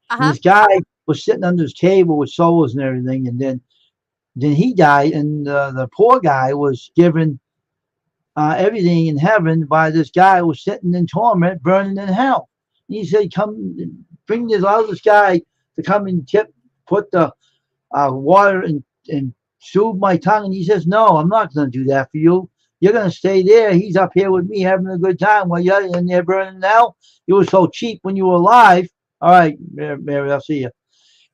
Speaker 1: And this guy was sitting under his table with souls and everything, and then he died, and the poor guy was given everything in heaven by this guy who was sitting in torment, burning in hell. And he said, "Come, bring this guy to come and put the water and soothe my tongue." And he says, "No, I'm not going to do that for you. You're going to stay there. He's up here with me having a good time while you're in there burning hell. You were so cheap when you were alive." All right, Mary, I'll see you.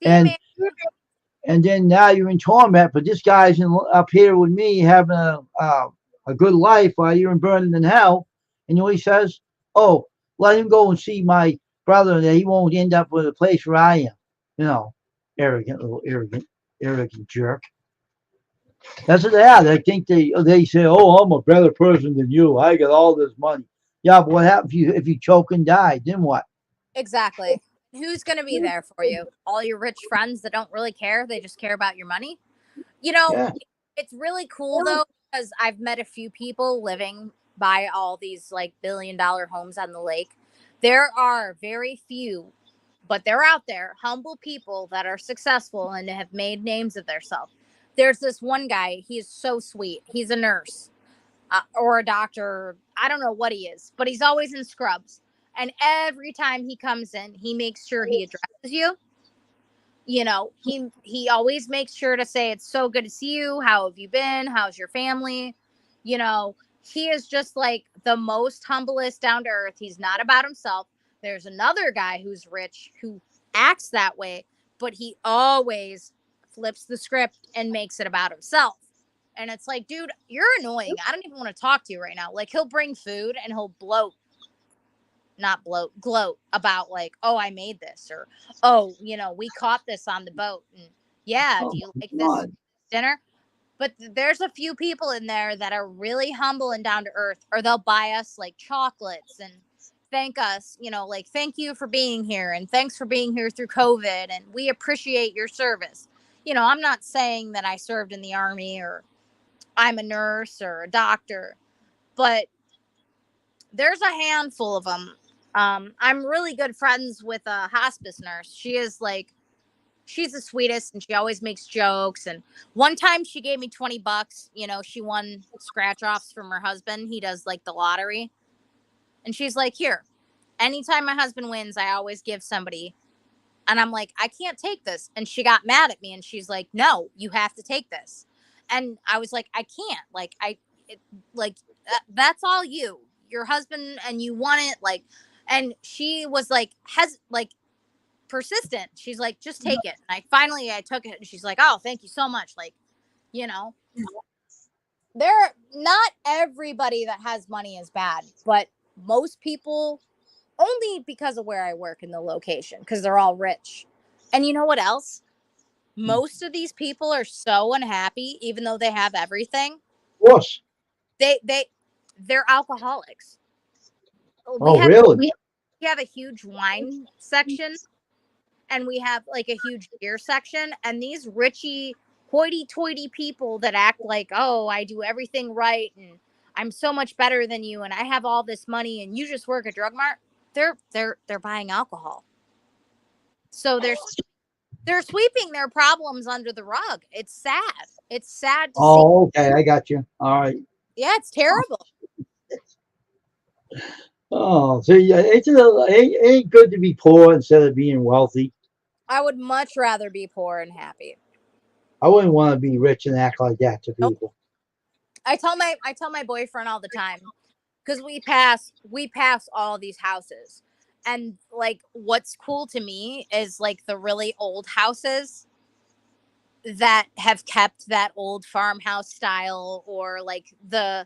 Speaker 1: And then now you're in torment, but this guy's up here with me having a good life while you're in burning in hell. And you know what he says? "Oh, let him go and see my brother there. He won't end up with a place where I am." You know, arrogant jerk. That's what they are. They think they say, "Oh, I'm a better person than you. I got all this money." Yeah, but what happens if you choke and die? Then what?
Speaker 2: Exactly. who's going to be there for you? All your rich friends that don't really care. They just care about your money. You know,
Speaker 1: Yeah.
Speaker 2: it's really cool though, because I've met a few people living by all these like billion-dollar homes on the lake. There are very few, but they're out there, humble people that are successful and have made names of themselves. There's this one guy, he's so sweet. He's a nurse or a doctor. I don't know what he is, but he's always in scrubs. And every time he comes in, he makes sure he addresses you. You know, he always makes sure to say, it's so good to see you. How have you been? How's your family? You know, he is just like the most humblest, down to earth. He's not about himself. There's another guy who's rich who acts that way, but he always flips the script and makes it about himself. And it's like, dude, you're annoying. I don't even want to talk to you right now. Like, he'll bring food and he'll gloat about like, oh, I made this, or oh, you know, we caught this on the boat, and yeah,
Speaker 1: Oh
Speaker 2: do you
Speaker 1: my
Speaker 2: like this
Speaker 1: God.
Speaker 2: dinner? But there's a few people in there that are really humble and down to earth, or they'll buy us like chocolates and thank us, you know, like, thank you for being here and thanks for being here through COVID, and we appreciate your service. You know, I'm not saying that I served in the army or I'm a nurse or a doctor, but there's a handful of them. I'm really good friends with a hospice nurse. She is like, she's the sweetest and she always makes jokes. And one time she gave me $20. You know, she won scratch offs from her husband. He does like the lottery. And she's like, here, anytime my husband wins, I always give somebody. And I'm like, I can't take this. And she got mad at me and she's like, no, you have to take this. And I was like, I can't. Like, like, that's all your husband, and you want it. Like, and she was like, persistent. She's like, just take it. And I took it and she's like, oh, thank you so much. Like, you know, not everybody that has money is bad, but most people, only because of where I work in the location, because they're all rich. And you know what else? Most of these people are so unhappy, even though they have everything.
Speaker 1: Of course.
Speaker 2: They're alcoholics.
Speaker 1: Oh, really?
Speaker 2: We have a huge wine section, and we have like a huge beer section, and these richy hoity-toity people that act like, oh, I do everything right and I'm so much better than you and I have all this money and you just work a drug mart. They're buying alcohol. So they're sweeping their problems under the rug. It's sad. It's sad to see.
Speaker 1: Oh, okay. I got you. All right.
Speaker 2: Yeah, it's terrible.
Speaker 1: Oh, so yeah, it ain't good to be poor instead of being wealthy.
Speaker 2: I would much rather be poor and happy.
Speaker 1: I wouldn't want to be rich and act like that to
Speaker 2: Nope.
Speaker 1: people.
Speaker 2: I tell my boyfriend all the time, because we pass all these houses, and like, what's cool to me is like the really old houses that have kept that old farmhouse style, or like they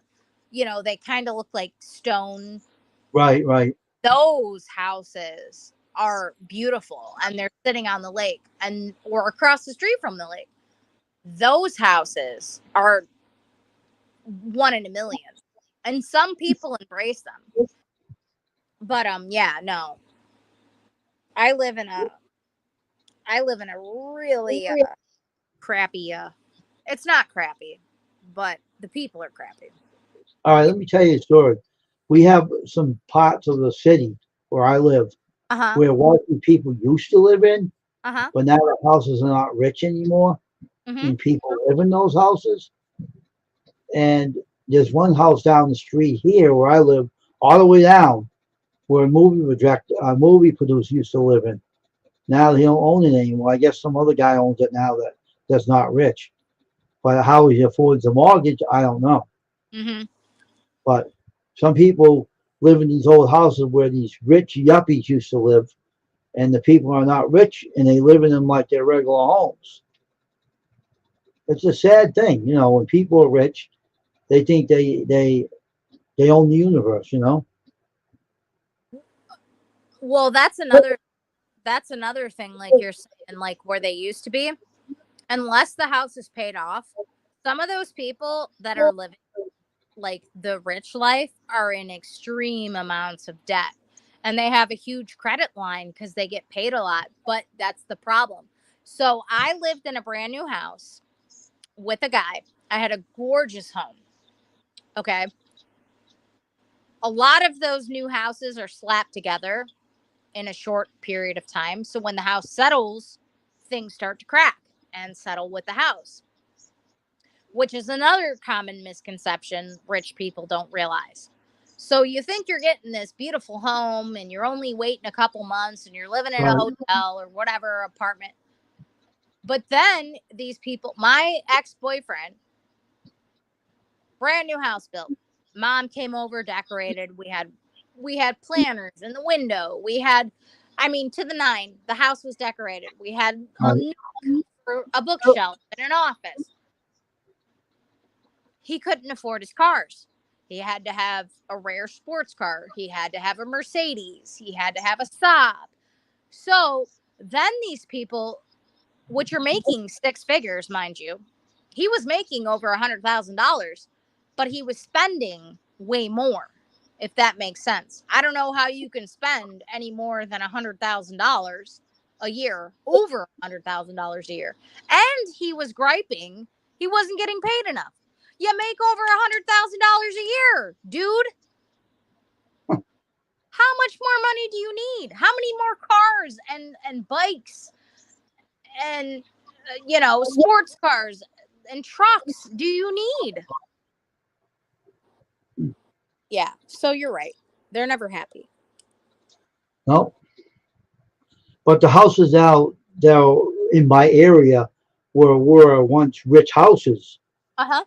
Speaker 2: kind of look like stone.
Speaker 1: Right, right.
Speaker 2: Those houses are beautiful and they're sitting on the lake or across the street from the lake. Those houses are one in a million, and some people embrace them. But yeah, no. I live in a really crappy it's not crappy, but the people are crappy.
Speaker 1: All right, let me tell you a story. We have some parts of the city where I live
Speaker 2: Uh-huh.
Speaker 1: where wealthy people used to live in,
Speaker 2: Uh-huh.
Speaker 1: but now the houses are not rich anymore,
Speaker 2: Mm-hmm.
Speaker 1: and people live in those houses. And there's one house down the street here where I live, all the way down, where movie producer used to live in. Now he don't own it anymore. I guess some other guy owns it now that's not rich. But how he affords the mortgage, I don't know.
Speaker 2: Mm-hmm.
Speaker 1: But some people live in these old houses where these rich yuppies used to live, and the people are not rich, and they live in them like they're regular homes. It's a sad thing, when people are rich, they think they own the universe,
Speaker 2: Well, that's another thing, like you're saying, like where they used to be. Unless the house is paid off, some of those people that are living like the rich life are in extreme amounts of debt. and they have a huge credit line because they get paid a lot. But that's the problem. So I lived in a brand new house with a guy. I had a gorgeous home. Okay. A lot of those new houses are slapped together in a short period of time. So when the house settles, things start to crack and settle with the house, which is another common misconception rich people don't realize. So you think you're getting this beautiful home and you're only waiting a couple months and you're living in a hotel or whatever apartment. But then these people, my ex-boyfriend, brand new house built. Mom came over, decorated. We had planters in the window. We had, I mean, to the nine. The house was decorated. We had a bookshelf and an office. He couldn't afford his cars. He had to have a rare sports car. He had to have a Mercedes. He had to have a Saab. So then these people, which are making six figures, mind you, he was making over $100,000, but he was spending way more, if that makes sense. I don't know how you can spend any more than $100,000 a year, over $100,000 a year. And he was griping he wasn't getting paid enough. You make over $100,000 a year, dude. How much more money do you need? How many more cars and bikes and sports cars and trucks do you need? Yeah, so you're right. They're never happy.
Speaker 1: No. But the houses out there in my area were once rich houses.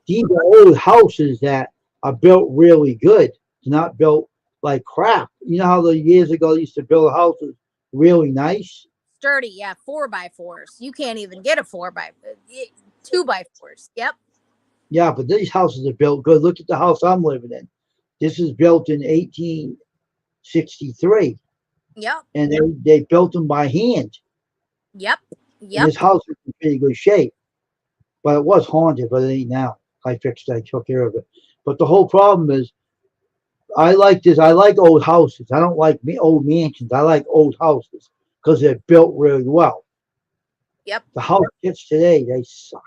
Speaker 1: These are old houses that are built really good. They're not built like crap. You know how the years ago they used to build houses really nice?
Speaker 2: Sturdy, yeah, 4x4s. You can't even get a 2x4s. Yep.
Speaker 1: Yeah, but these houses are built good. Look at the house I'm living in. This is built in 1863.
Speaker 2: Yep.
Speaker 1: And they built them by hand.
Speaker 2: Yep.
Speaker 1: And this house is in pretty good shape. But it was haunted, but it ain't now. I fixed it. I took care of it. But the whole problem is, I like old houses. I don't like old mansions. I like old houses because they're built really well.
Speaker 2: Yep.
Speaker 1: The house kits today, they suck.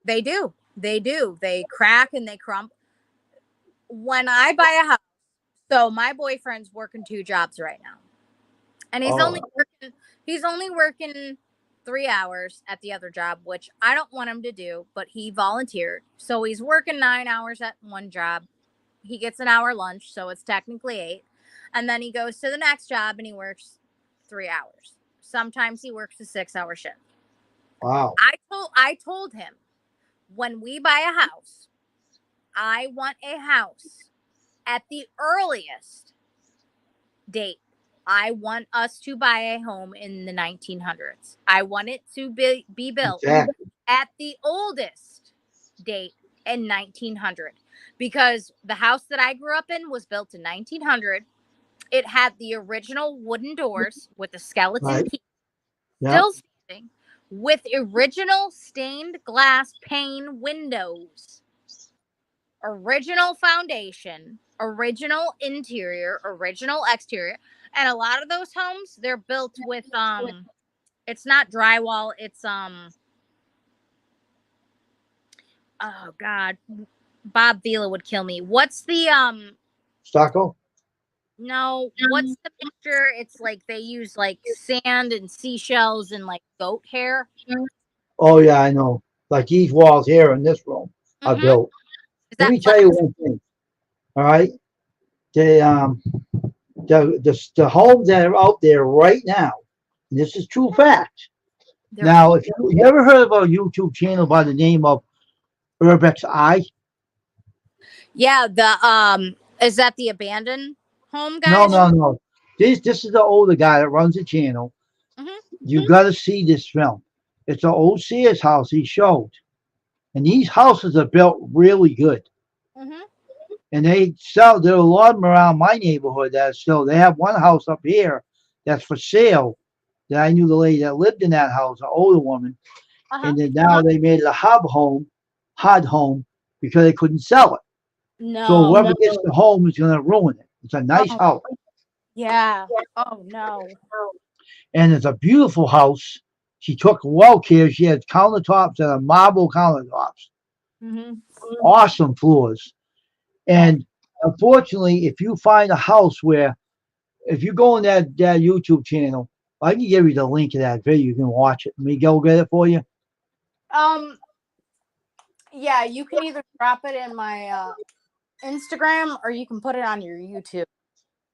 Speaker 2: They do. They do. They crack and they crump. When I buy a house, so my boyfriend's working 2 jobs right now. And he's only working 3 hours at the other job, which I don't want him to do, but he volunteered. So he's working 9 hours at one job. He gets an hour lunch, so it's technically 8. And then he goes to the next job and he works 3 hours. Sometimes he works a 6-hour shift.
Speaker 1: Wow.
Speaker 2: I told him, when we buy a house, I want a house at the earliest date. I want us to buy a home in the 1900s. I want it to be built at the oldest date in 1900, because the house that I grew up in was built in 1900. It had the original wooden doors with the skeleton key, still standing, with original stained glass pane windows, original foundation, original interior, original exterior. And a lot of those homes, they're built with it's not drywall, it's oh god, Bob Vila would kill me. What's the
Speaker 1: stucco?
Speaker 2: No, what's the picture? It's like they use like sand and seashells and like goat hair.
Speaker 1: Oh yeah, I know. Like these walls here in this room are built. Let me tell you one thing. All right, the homes that are out there right now, and this is true fact. Now, if you ever heard of a YouTube channel by the name of Urbex Eye?
Speaker 2: Yeah, the is that the abandoned home guy?
Speaker 1: No. This is the older guy that runs the channel. You got to see this film. It's an old Sears house he showed, and these houses are built really good. And there are a lot of them around my neighborhood that still. They have one house up here that's for sale. That I knew the lady that lived in that house, an older woman, and then now they made it a HUD home, because they couldn't sell it. So whoever gets the home is going to ruin it. It's a nice house.
Speaker 2: Yeah. Oh no.
Speaker 1: And it's a beautiful house. She took well care. She had countertops and a marble countertops.
Speaker 2: Mm-hmm.
Speaker 1: Awesome floors. And unfortunately, if you find a house where, if you go on that YouTube channel, I can give you the link to that video. You can watch it. Let me go get it for you.
Speaker 2: Yeah, you can either drop it in my Instagram or you can put it on your YouTube.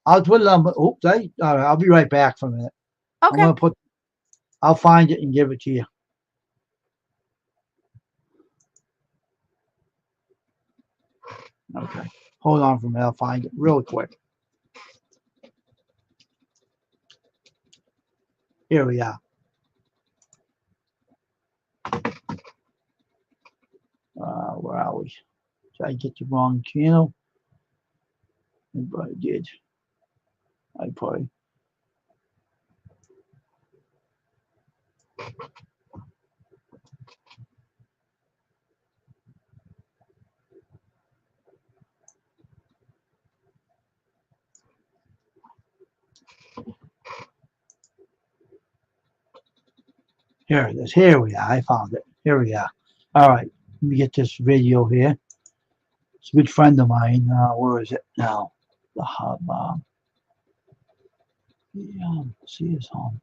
Speaker 1: I'll put it on. Oops, all right, I'll be right back for a minute. I'm
Speaker 2: Okay.
Speaker 1: gonna put. I'll find it and give it to you. Okay, hold on for a minute. I'll find it real quick. Here we are. Where are we? Did I get the wrong channel? I did. I probably. Here it is. Here we are. I found it. Here we are. All right. Let me get this video here. It's a good friend of mine. Where is it now? The hub. See his home.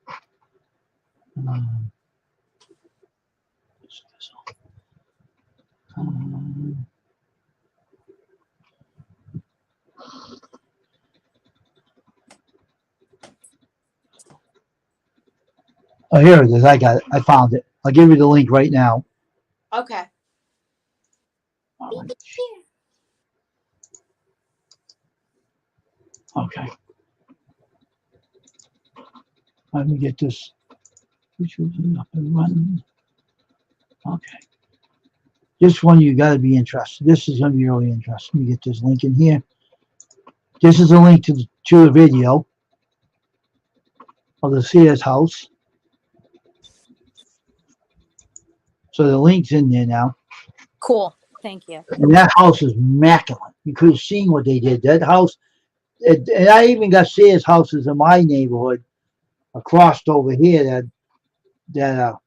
Speaker 1: Oh, here it is. I got it. I found it. I'll give you the link right now.
Speaker 2: Okay.
Speaker 1: All right. Okay. Let me get this. Which was up and running. Okay. This one you got to be interested. This is going to be really interesting. Let me get this link in here. This is a link to the video of the Sears house. So the link's in there now.
Speaker 2: Cool. Thank you.
Speaker 1: And that house is immaculate. You could have seen what they did. That house, and I even got Sears houses in my neighborhood across over here that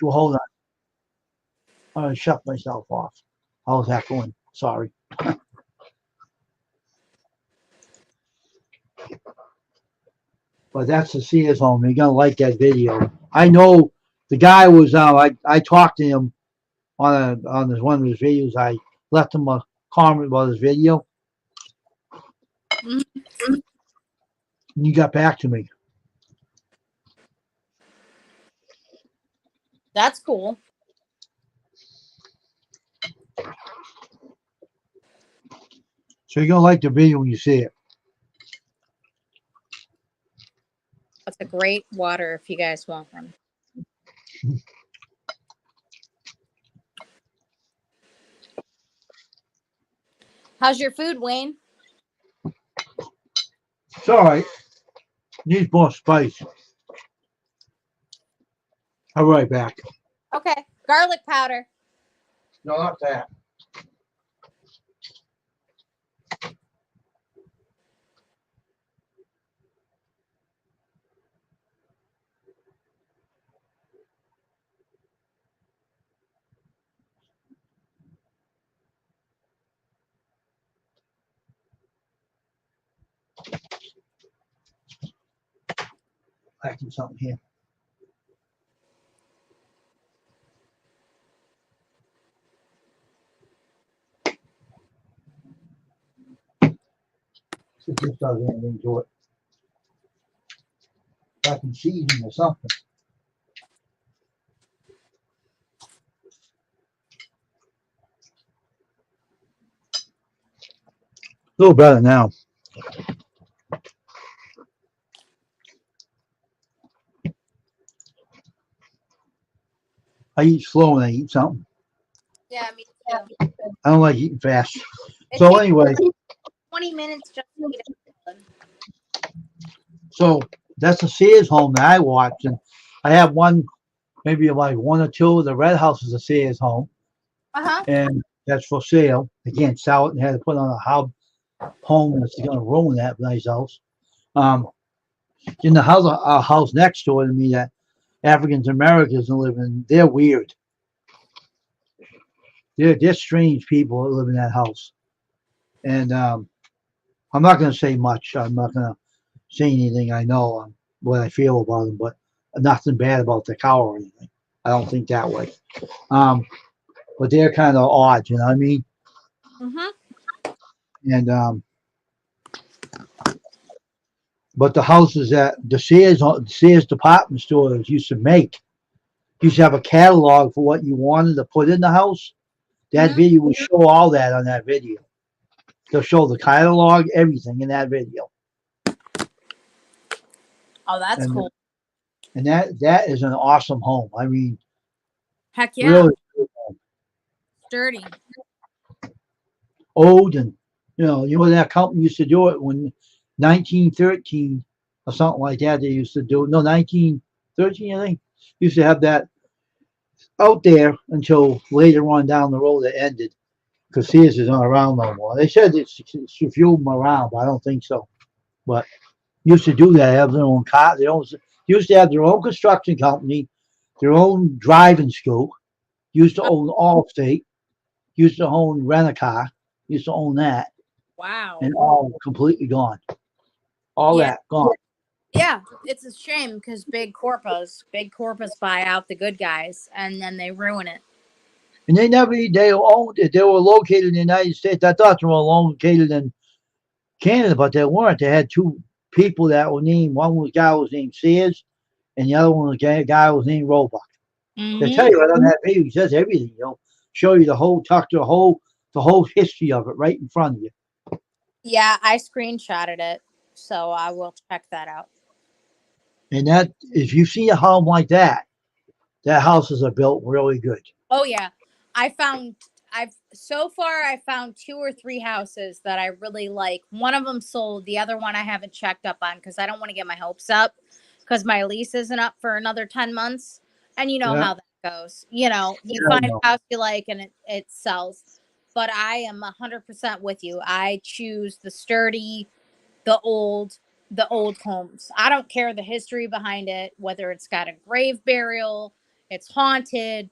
Speaker 1: hold on. I'm gonna shut myself off. I was echoing. Sorry. But that's the Sears home. You're gonna like that video. I know the guy was. I talked to him on one of his videos. I left him a comment about his video.
Speaker 2: Mm-hmm.
Speaker 1: And you got back to me.
Speaker 2: That's cool.
Speaker 1: So you're gonna like the video when you see it.
Speaker 2: That's a great water if you guys want one. How's your food, Wayne?
Speaker 1: It's all right. Needs more spice. I'll be right back.
Speaker 2: Okay. Garlic powder.
Speaker 1: No, not that. Packing something here. See if this does anything to it. Packing seasoning or something. A little better now. I eat slow when I eat something.
Speaker 2: Yeah, me too.
Speaker 1: I don't like eating fast.
Speaker 2: It
Speaker 1: So
Speaker 2: takes
Speaker 1: anyway,
Speaker 2: 20 minutes just to eat it.
Speaker 1: so that's the Sears home that I watched, and I have one, maybe like one or two. The red house is a Sears home,
Speaker 2: Uh-huh.
Speaker 1: and that's for sale. They can't sell it and had to put it on a hub. home that's going to ruin that nice house. In the house, a house next door to me that African Americans live in, they're weird. They're strange people that live in that house. And I'm not going to say much. I'm not going to say anything. I know what I feel about them, but nothing bad about the cow or anything. I don't think that way. But they're kind of odd, you know what I mean?
Speaker 2: Mm-hmm.
Speaker 1: And but the houses that the Sears department stores used to make, used to have a catalog for what you wanted to put in the house. That video will show all that on that video. They'll show the catalog, everything in that video.
Speaker 2: Oh, that's cool.
Speaker 1: And that is an awesome home. I mean,
Speaker 2: heck yeah,
Speaker 1: really
Speaker 2: sturdy,
Speaker 1: old, and you know that company used to do it when 1913 or something like that. They used to do it. No, 1913, I think. Used to have that out there until later on down the road it ended because Sears is not around no more. They said it's to fuel them around, but I don't think so. But used to do that, have their own car. They used to have their own construction company, their own driving school. Used to own Allstate. Used to own Rent-A-Car. Used to own that.
Speaker 2: wow,
Speaker 1: And all completely gone. All
Speaker 2: Yeah.
Speaker 1: that gone.
Speaker 2: Yeah, it's a shame because big corpos buy out the good guys and then they ruin it.
Speaker 1: And they owned it. They were located in the United States. I thought they were located in Canada, but they weren't. They had two people that were named. One was guy was named Sears, and the other one was guy was named Roebuck. They tell you right on that video. He says everything. Show you the whole history of it right in front of you.
Speaker 2: Yeah, I screenshotted it, so I will check that out.
Speaker 1: And that, if you see a home like that, that houses are built really good.
Speaker 2: Oh yeah, I found 2 or 3 houses that I really like. One of them sold. The other one I haven't checked up on because I don't want to get my hopes up because my lease isn't up for another 10 months. And you know how that goes. You find a house you like and it sells. But I am 100% with you. I choose the sturdy, the old homes. I don't care the history behind it, whether it's got a grave burial, it's haunted.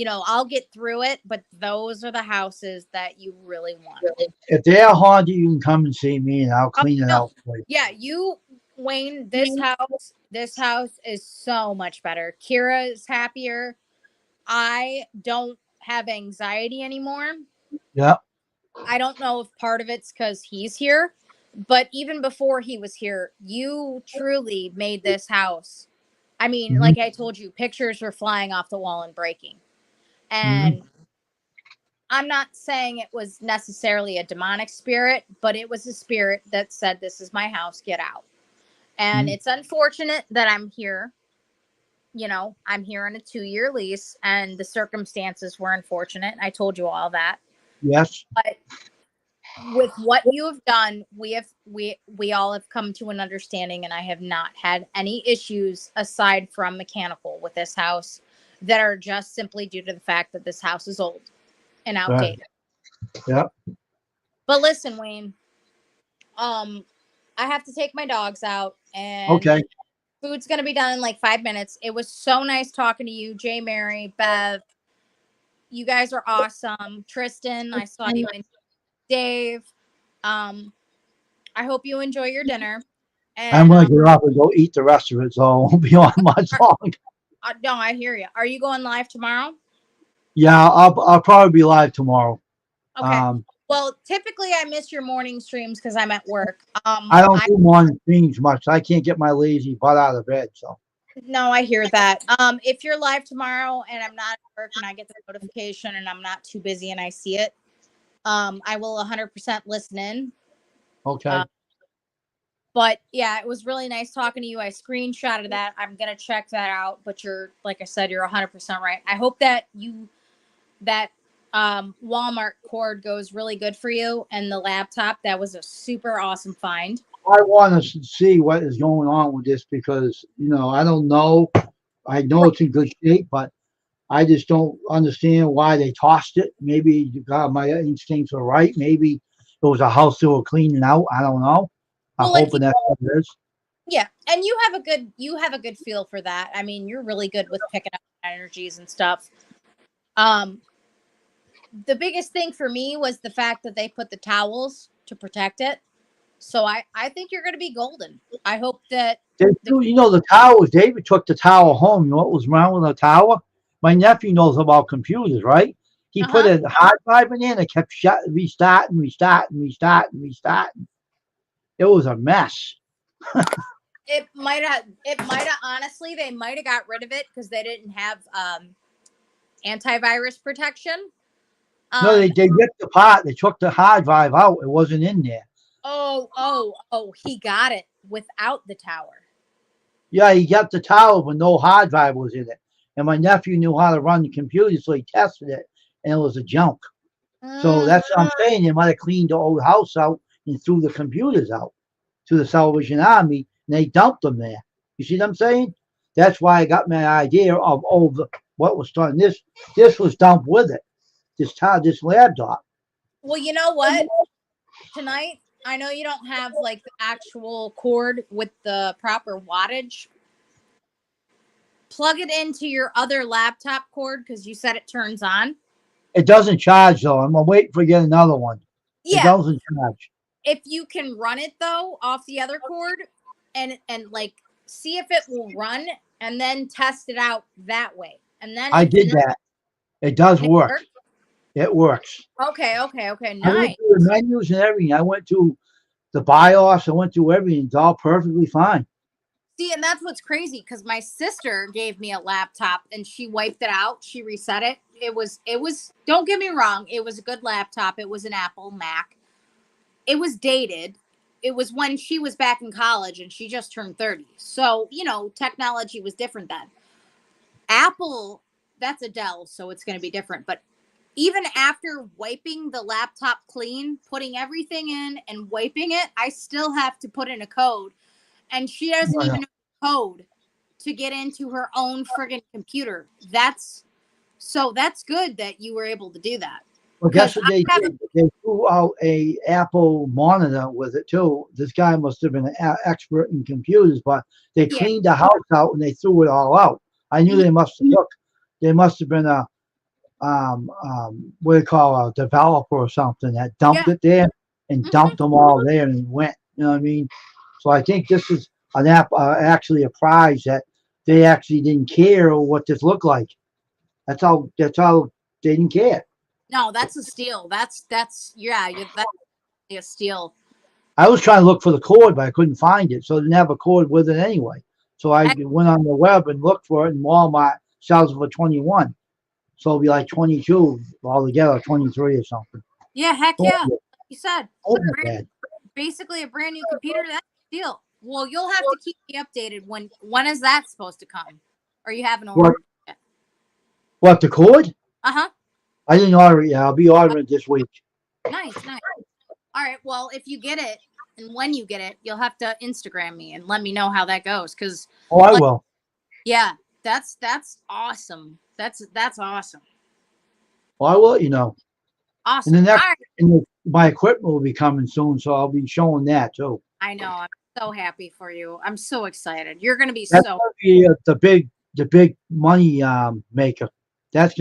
Speaker 2: I'll get through it, but those are the houses that you really want.
Speaker 1: If they're haunted, you can come and see me, and I'll clean it out for you.
Speaker 2: Yeah, Wayne, this house is so much better. Kira is happier. I don't have anxiety anymore.
Speaker 1: Yeah.
Speaker 2: I don't know if part of it's because he's here, but even before he was here, you truly made this house. I mean, like I told you, pictures were flying off the wall and breaking. And I'm not saying it was necessarily a demonic spirit, but it was a spirit that said, this is my house, get out. And it's unfortunate that I'm here. I'm here on a 2-year lease and the circumstances were unfortunate. I told you all that.
Speaker 1: Yes.
Speaker 2: But with what you have done, we all have come to an understanding, and I have not had any issues aside from mechanical with this house that are just simply due to the fact that this house is old and outdated.
Speaker 1: Yeah.
Speaker 2: But listen, Wayne, I have to take my dogs out, and
Speaker 1: okay.
Speaker 2: Food's going to be done in like 5 minutes. It was so nice talking to you, J. Mary, Bev. You guys are awesome. Tristan, I saw you in Dave. I hope you enjoy your dinner. And,
Speaker 1: I'm going to get off and go eat the rest of it, so I won't be on much long.
Speaker 2: No, I hear you. Are you going live tomorrow?
Speaker 1: Yeah, I'll probably be live tomorrow.
Speaker 2: Okay. Well, typically I miss your morning streams because I'm at work.
Speaker 1: I don't do morning streams much. I can't get my lazy butt out of bed. So.
Speaker 2: No, I hear that. If you're live tomorrow and I'm not at work and I get the notification and I'm not too busy and I see it, I will 100% listen in.
Speaker 1: Okay.
Speaker 2: But yeah, it was really nice talking to you. I screenshotted that. I'm going to check that out. But like I said, you're 100% right. I hope that that Walmart cord goes really good for you. And the laptop, that was a super awesome find.
Speaker 1: I want to see what is going on with this because, I don't know. I know it's in good shape, but I just don't understand why they tossed it. Maybe my instincts are right. Maybe it was a house they were cleaning out. I don't know. I'm
Speaker 2: Well, like
Speaker 1: hoping that's what it is.
Speaker 2: Yeah, and you have a good feel for that. I mean, you're really good with picking up energies and stuff. The biggest thing for me was the fact that they put the towels to protect it. So I think you're going to be golden. I hope that
Speaker 1: You know, the towers, David took the tower home. You know what was wrong with the tower? My nephew knows about computers, right? He put
Speaker 2: Uh-huh.
Speaker 1: a hard drive in there and it kept restarting. It was a mess.
Speaker 2: it might have honestly they might have got rid of it because they didn't have antivirus protection.
Speaker 1: No, they ripped apart. They took the hard drive out. It wasn't in there.
Speaker 2: Oh, he got it without the tower.
Speaker 1: Yeah, he got the tower, but no hard drive was in it. And my nephew knew how to run the computer, so he tested it, and it was a junk. So that's what I'm saying. They might have cleaned the old house out and threw the computers out to the Salvation Army, and they dumped them there. You see what I'm saying? That's why I got my idea of what was done. This was dumped with it. This laptop.
Speaker 2: Well, you know what? Tonight, I know you don't have like the actual cord with the proper wattage. Plug it into your other laptop cord because you said it turns on.
Speaker 1: It doesn't charge though. I'm gonna wait for get another one. It
Speaker 2: Yeah.
Speaker 1: doesn't charge.
Speaker 2: If you can run it though off the other cord and like see if it will run and then test it out that way. And then
Speaker 1: I did that. It does
Speaker 2: It
Speaker 1: work.
Speaker 2: works?
Speaker 1: It works.
Speaker 2: Okay,
Speaker 1: I went
Speaker 2: nice.
Speaker 1: through the menus and everything. I went to the BIOS. I went through everything. It's all perfectly fine.
Speaker 2: See, and that's what's crazy because my sister gave me a laptop and she wiped it out. She reset it. It was, don't get me wrong, it was a good laptop. It was an Apple Mac. It was dated. It was when she was back in college and she just turned 30. So, you know, technology was different then. Apple, that's a Dell, so it's going to be different. But even after wiping the laptop clean, putting everything in and wiping it, I still have to put in a code. And she doesn't even know the code to get into her own friggin' computer. That's good that you were able to do that.
Speaker 1: Well, guess what they did? They threw out a Apple monitor with it too. This guy must have been an expert in computers, but they cleaned the house out and they threw it all out. I knew they must have been a what do you call a developer or something that dumped it there and dumped them all there and went. You know what I mean? So I think this is an actually a prize that they actually didn't care what this looked like. That's all they didn't care.
Speaker 2: No, that's a steal. That's that's a steal.
Speaker 1: I was trying to look for the cord, but I couldn't find it, so I didn't have a cord with it anyway. So I went on the web and looked for it, and Walmart sells it for 21. So it'll be like 22 altogether, 23 or something.
Speaker 2: Yeah, heck yeah. Like you said, basically a brand new computer. That's a deal. Well, you'll have to keep me updated. When is that supposed to come? Or you haven't ordered it yet?
Speaker 1: What, the cord?
Speaker 2: Uh-huh.
Speaker 1: I didn't order it yet. I'll be ordering it this week.
Speaker 2: Nice. All right. Well, if you get it and when you get it, you'll have to Instagram me and let me know how that goes. Because
Speaker 1: I will.
Speaker 2: Yeah, that's awesome. That's awesome.
Speaker 1: Well, I will let you know.
Speaker 2: Awesome.
Speaker 1: And my equipment will be coming soon, so I'll be showing that too.
Speaker 2: I know. I'm so happy for you. I'm so excited. You're going to be
Speaker 1: That's the big money maker. That's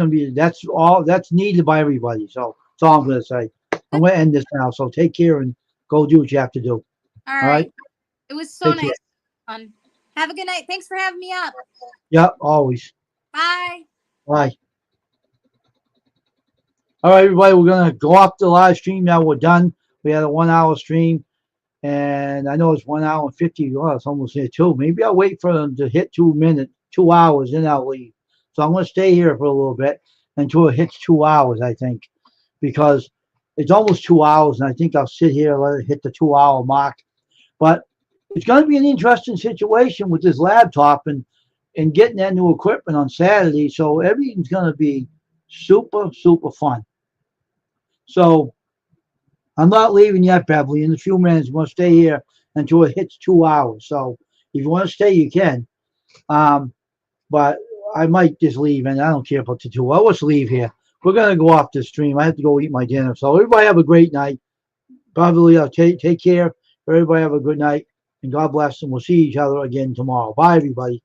Speaker 1: needed by everybody. So that's all I'm going to say. I'm going to end this now. So take care and go do what you have to do.
Speaker 2: All right. It was so nice. Fun. Have a good night. Thanks for having me up.
Speaker 1: Yep, always.
Speaker 2: Bye.
Speaker 1: Bye. All right, everybody, we're going to go off the live stream now. We're done. We had a 1 hour stream, and I know it's 1 hour and 50. Well, it's almost here, 2. Maybe I'll wait for them to hit 2 hours, then I'll leave. So I'm going to stay here for a little bit until it hits 2 hours, I think, because it's almost 2 hours, and I think I'll sit here and let it hit the 2 hour mark. But it's going to be an interesting situation with this laptop and getting that new equipment on Saturday. So everything's going to be super, super fun. So I'm not leaving yet, Beverly. In a few minutes, I'm going to stay here until it hits 2 hours. So if you want to stay, you can. But I might just leave, and I don't care about the 2 hours. Let's leave here. We're going to go off the stream. I have to go eat my dinner. So everybody have a great night. Probably take care. Everybody have a good night, and God bless, and we'll see each other again tomorrow. Bye, everybody.